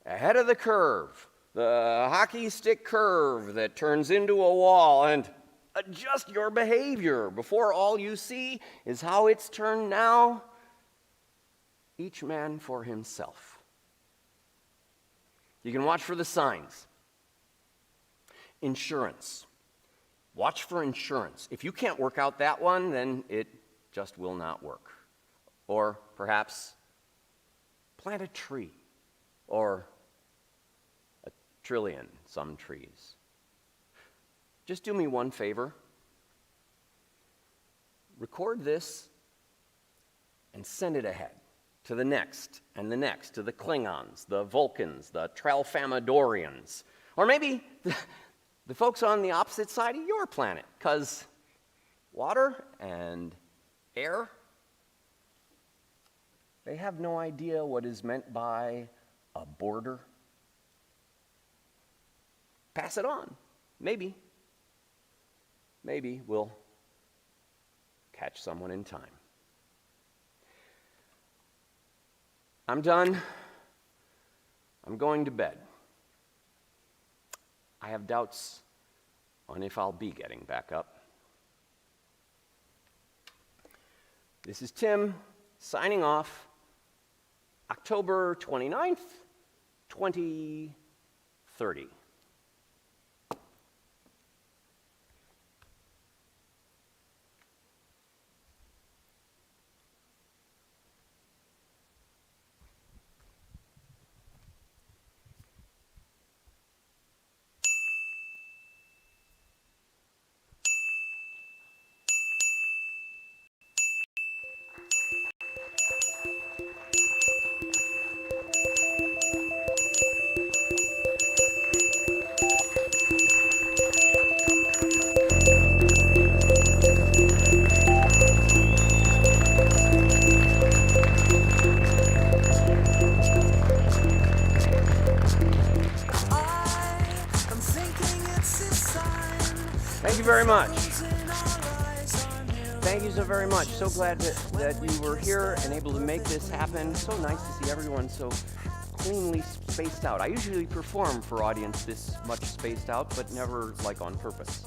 ahead of the curve, the hockey stick curve that turns into a wall, and adjust your behavior before all you see is how it's turned now, each man for himself. You can watch for the signs. Insurance. Watch for insurance. If you can't work out that one, then it just will not work. Or perhaps plant a tree, or a trillion some trees. Just do me one favor. Record this and send it ahead to the next and the next, to the Klingons, the Vulcans, the Tralfamadorians, or maybe the folks on the opposite side of your planet, because water and air, they have no idea what is meant by a border. Pass it on. Maybe we'll catch someone in time. I'm done. I'm going to bed. I have doubts on if I'll be getting back up. This is Tim signing off, October 29th, 2030. Thank you very much. Thank you so very much. So glad that you were here and able to make this happen. So nice to see everyone so cleanly spaced out. I usually perform for audience this much spaced out, but never like on purpose.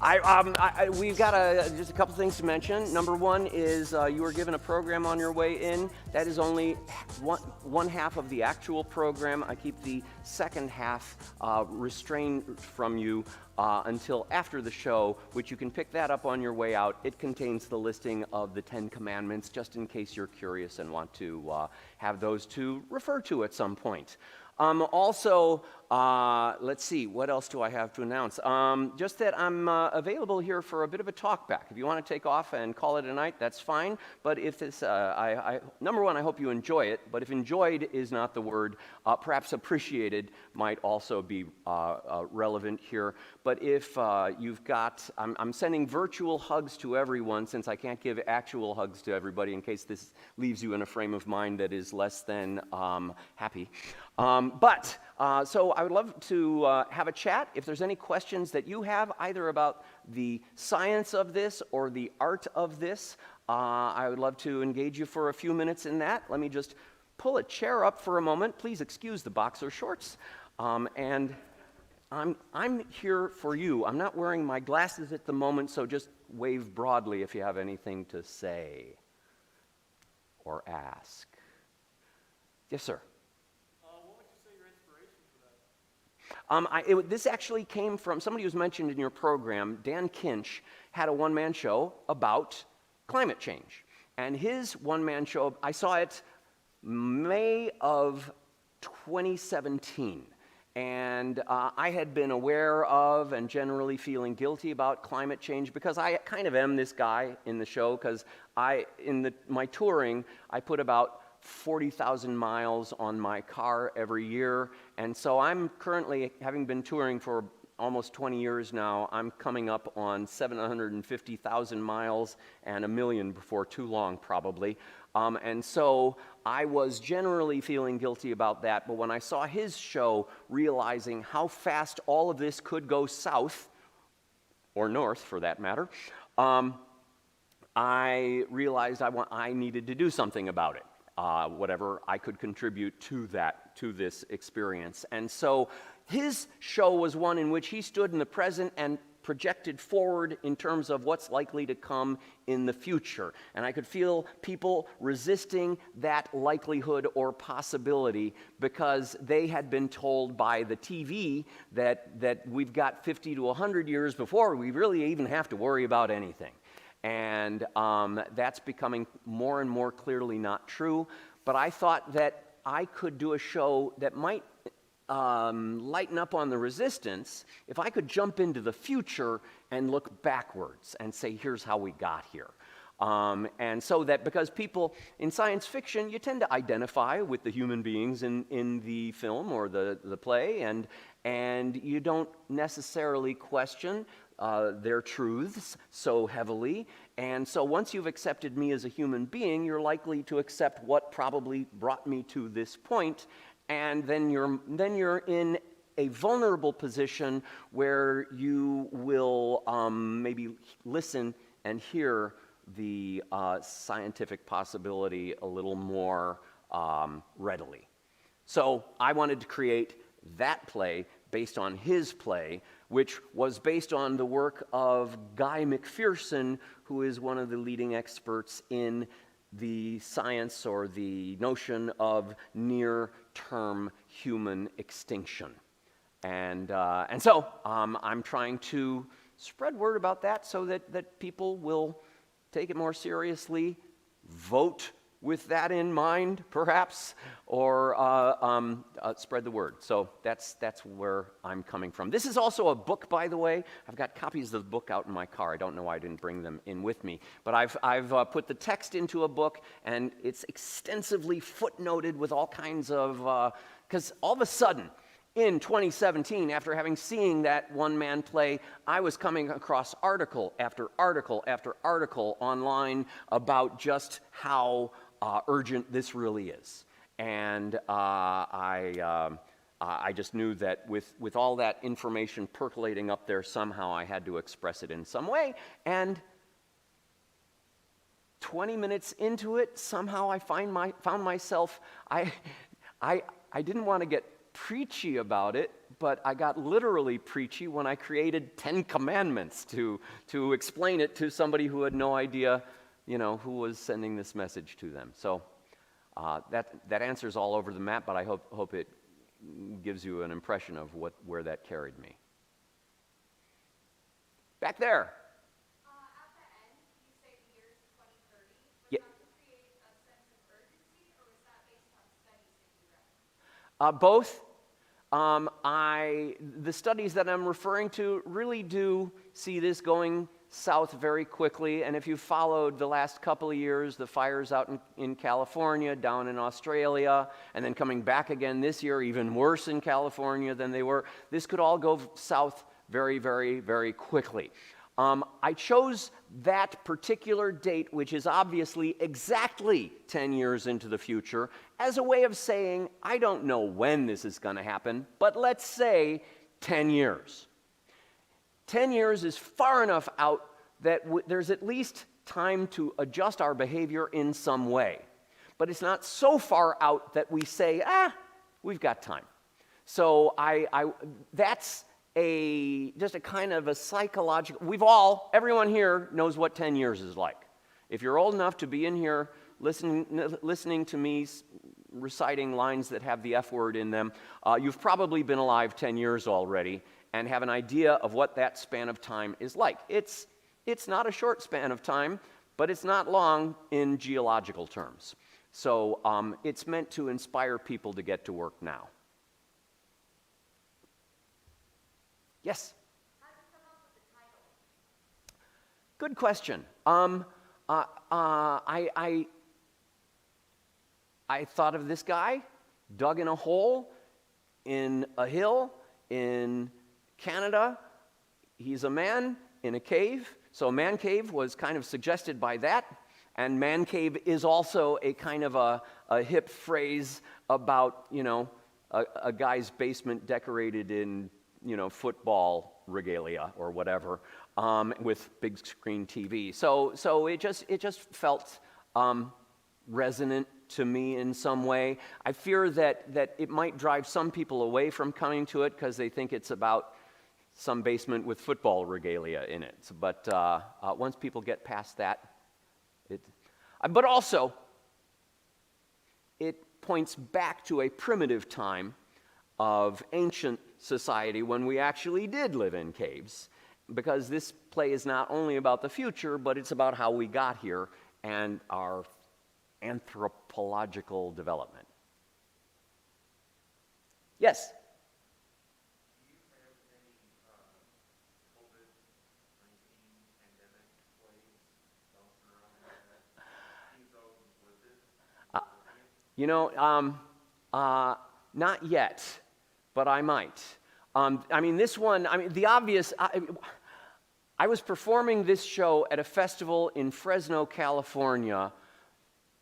We've got just a couple things to mention. Number one is you were given a program on your way in. That is only one half of the actual program. I keep the second half restrained from you until after the show, which you can pick that up on your way out. It contains the listing of the 10 Commandments, just in case you're curious and want to have those to refer to at some point. Also, let's see, what else do I have to announce? Just that I'm available here for a bit of a talk back. If you want to take off and call it a night, that's fine. But if this, number one, I hope you enjoy it. But if enjoyed is not the word, perhaps appreciated might also be relevant here. But if you've got, I'm sending virtual hugs to everyone, since I can't give actual hugs to everybody in case this leaves you in a frame of mind that is less than happy. So I would love to have a chat. If there's any questions that you have, either about the science of this or the art of this, I would love to engage you for a few minutes in that. Let me just pull a chair up for a moment. Please excuse the boxer shorts. And I'm here for you. I'm not wearing my glasses at the moment, so just wave broadly if you have anything to say or ask. Yes, sir. This actually came from somebody who's mentioned in your program. Dan Kinch had a one-man show about climate change. And his one-man show, I saw it May of 2017. And I had been aware of and generally feeling guilty about climate change because I kind of am this guy in the show, because my touring, I put about 40,000 miles on my car every year, and so I'm currently, having been touring for almost 20 years now, I'm coming up on 750,000 miles and 1 million before too long, probably. And so I was generally feeling guilty about that, but when I saw his show, realizing how fast all of this could go south, or north for that matter, I realized I needed to do something about it. Whatever I could contribute to this experience. And so his show was one in which he stood in the present and projected forward in terms of what's likely to come in the future. And I could feel people resisting that likelihood or possibility because they had been told by the TV that we've got 50 to 100 years before we really even have to worry about anything. And that's becoming more and more clearly not true. But I thought that I could do a show that might lighten up on the resistance if I could jump into the future and look backwards and say, here's how we got here. And so that, because people in science fiction, you tend to identify with the human beings in the film or the play, and you don't necessarily question their truths so heavily. And so once you've accepted me as a human being, you're likely to accept what probably brought me to this point, and then you're in a vulnerable position where you will maybe listen and hear the scientific possibility a little more readily. So I wanted to create that play based on his play, which was based on the work of Guy McPherson, who is one of the leading experts in the science or the notion of near-term human extinction. And so I'm trying to spread word about that so that people will take it more seriously, vote with that in mind, perhaps, or spread the word. So that's where I'm coming from. This is also a book, by the way. I've got copies of the book out in my car. I don't know why I didn't bring them in with me. But I've put the text into a book, and it's extensively footnoted with all kinds of, because all of a sudden, in 2017, after having seen that one-man play, I was coming across article after article after article online about just how urgent this really is. And I just knew that with all that information percolating up there, somehow I had to express it in some way. And 20 minutes into it, somehow I found myself, I didn't want to get preachy about it, but I got literally preachy when I created 10 commandments to explain it to somebody who had no idea, who was sending this message to them. So that answer's all over the map, but I hope it gives you an impression of where that carried me. Back there. At the end, you say the year is 2030. Was Yeah. that to create a sense of urgency, or was that based on studies that you read? Both. The studies that I'm referring to really do see this going south very quickly, and if you followed the last couple of years, the fires out in California, down in Australia, and then coming back again this year, even worse in California than they were, this could all go south very, very, very quickly. I chose that particular date, which is obviously exactly 10 years into the future, as a way of saying, I don't know when this is going to happen, but let's say 10 years. 10 years is far enough out that there's at least time to adjust our behavior in some way. But it's not so far out that we say, we've got time. So that's just a kind of a psychological, everyone here knows what 10 years is like. If you're old enough to be in here listening to me reciting lines that have the F word in them, you've probably been alive 10 years already and have an idea of what that span of time is like. It's not a short span of time, but it's not long in geological terms. So it's meant to inspire people to get to work now. Yes? How did you come up with the title? Good question. I thought of this guy, dug in a hole in a hill in Canada. He's a man in a cave. So man cave was kind of suggested by that. And man cave is also a kind of a hip phrase about, a guy's basement decorated in, football regalia or whatever, with big screen TV. So it just felt resonant to me in some way. I fear that it might drive some people away from coming to it because they think it's about some basement with football regalia in it. But once people get past that, but also it points back to a primitive time of ancient society when we actually did live in caves, because this play is not only about the future, but it's about how we got here and our anthropological development. Yes? Do you have any COVID-19 pandemic plays bouncing around like that? Not yet, but I might. This one, the obvious, I was performing this show at a festival in Fresno, California,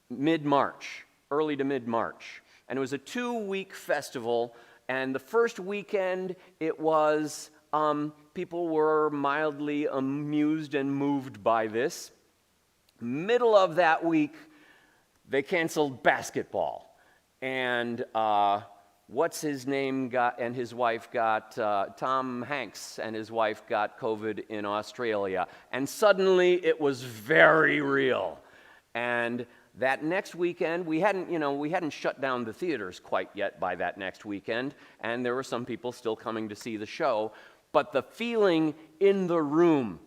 mid-March, early to mid-March. And it was a 2-week festival, and the first weekend it was, people were mildly amused and moved by this. Middle of that week, they canceled basketball. And what's his name and his wife got, Tom Hanks and his wife got COVID in Australia. And suddenly it was very real. And that next weekend, we hadn't shut down the theaters quite yet by that next weekend, and there were some people still coming to see the show. But the feeling in the room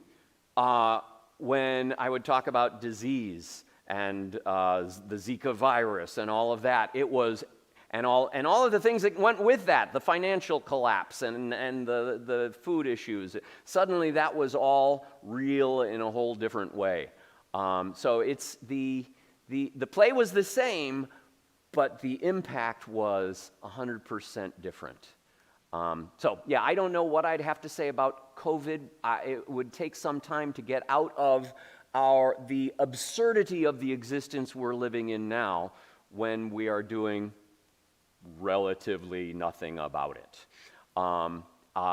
when I would talk about disease and the Zika virus and all of that, it was, and all of the things that went with that, the financial collapse and the food issues, suddenly that was all real in a whole different way. So it's the play was the same, but the impact was 100% different. I don't know what I'd have to say about COVID. It would take some time to get out of the absurdity of the existence we're living in now when we are doing relatively nothing about it.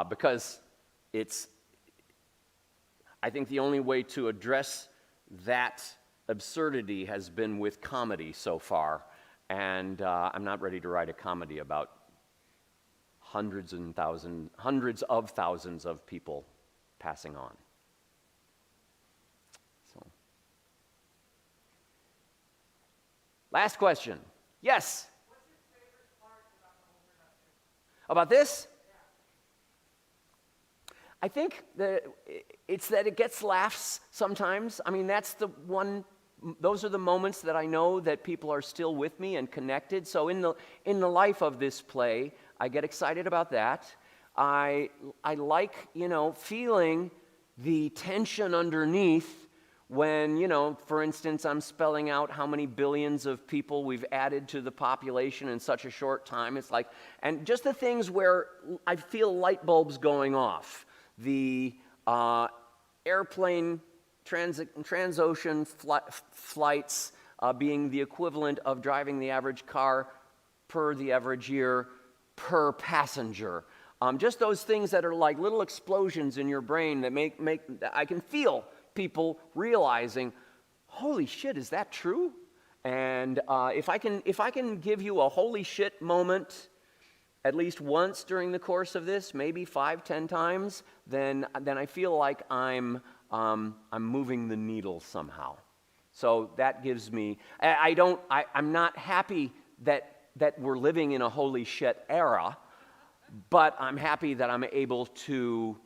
Because I think the only way to address that absurdity has been with comedy so far, and I'm not ready to write a comedy about hundreds of thousands of people passing on. So, last question. Yes? What's your favorite part about the whole production? About this? I think that it's that it gets laughs sometimes. I mean, those are the moments that I know that people are still with me and connected. So in the life of this play, I get excited about that. I like, feeling the tension underneath when, for instance, I'm spelling out how many billions of people we've added to the population in such a short time. It's like, and just the things where I feel light bulbs going off. The airplane transocean flights being the equivalent of driving the average car per the average year per passenger. Just those things that are like little explosions in your brain that make I can feel people realizing, holy shit, is that true? And if I can give you a holy shit moment at least once during the course of this, maybe 5-10 times, then I feel like I'm moving the needle somehow. So that gives me. I'm not happy that we're living in a holy shit era, but I'm happy that I'm able to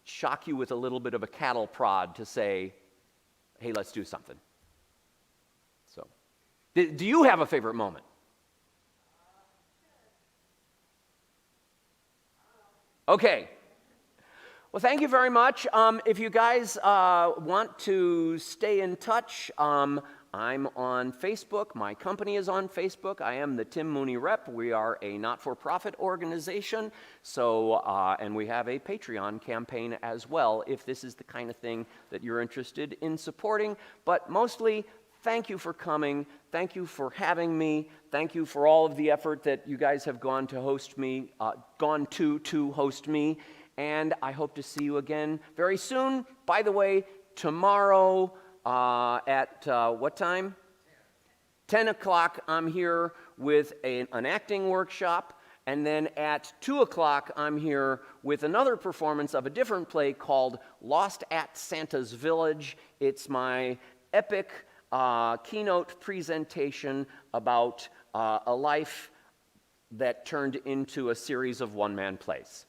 shock you with a little bit of a cattle prod to say, hey, let's do something. So, do you have a favorite moment? Okay. Well, thank you very much. If you guys want to stay in touch, I'm on Facebook. My company is on Facebook. I am the Tim Mooney Rep. We are a not-for-profit organization, so and we have a Patreon campaign as well, if this is the kind of thing that you're interested in supporting. But mostly, thank you for coming. Thank you for having me. Thank you for all of the effort that you guys have gone to host me, to host me. And I hope to see you again very soon. By the way, tomorrow at what time? 10 o'clock, I'm here with an acting workshop. And then at 2 o'clock, I'm here with another performance of a different play called Lost at Santa's Village. It's my epic keynote presentation about a life that turned into a series of one-man plays.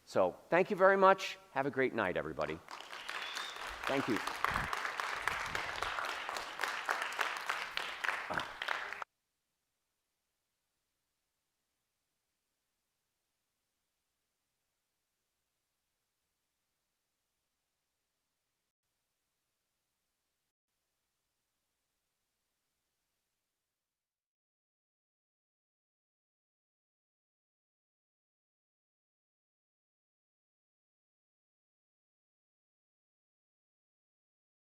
So thank you very much. Have a great night, everybody. Thank you.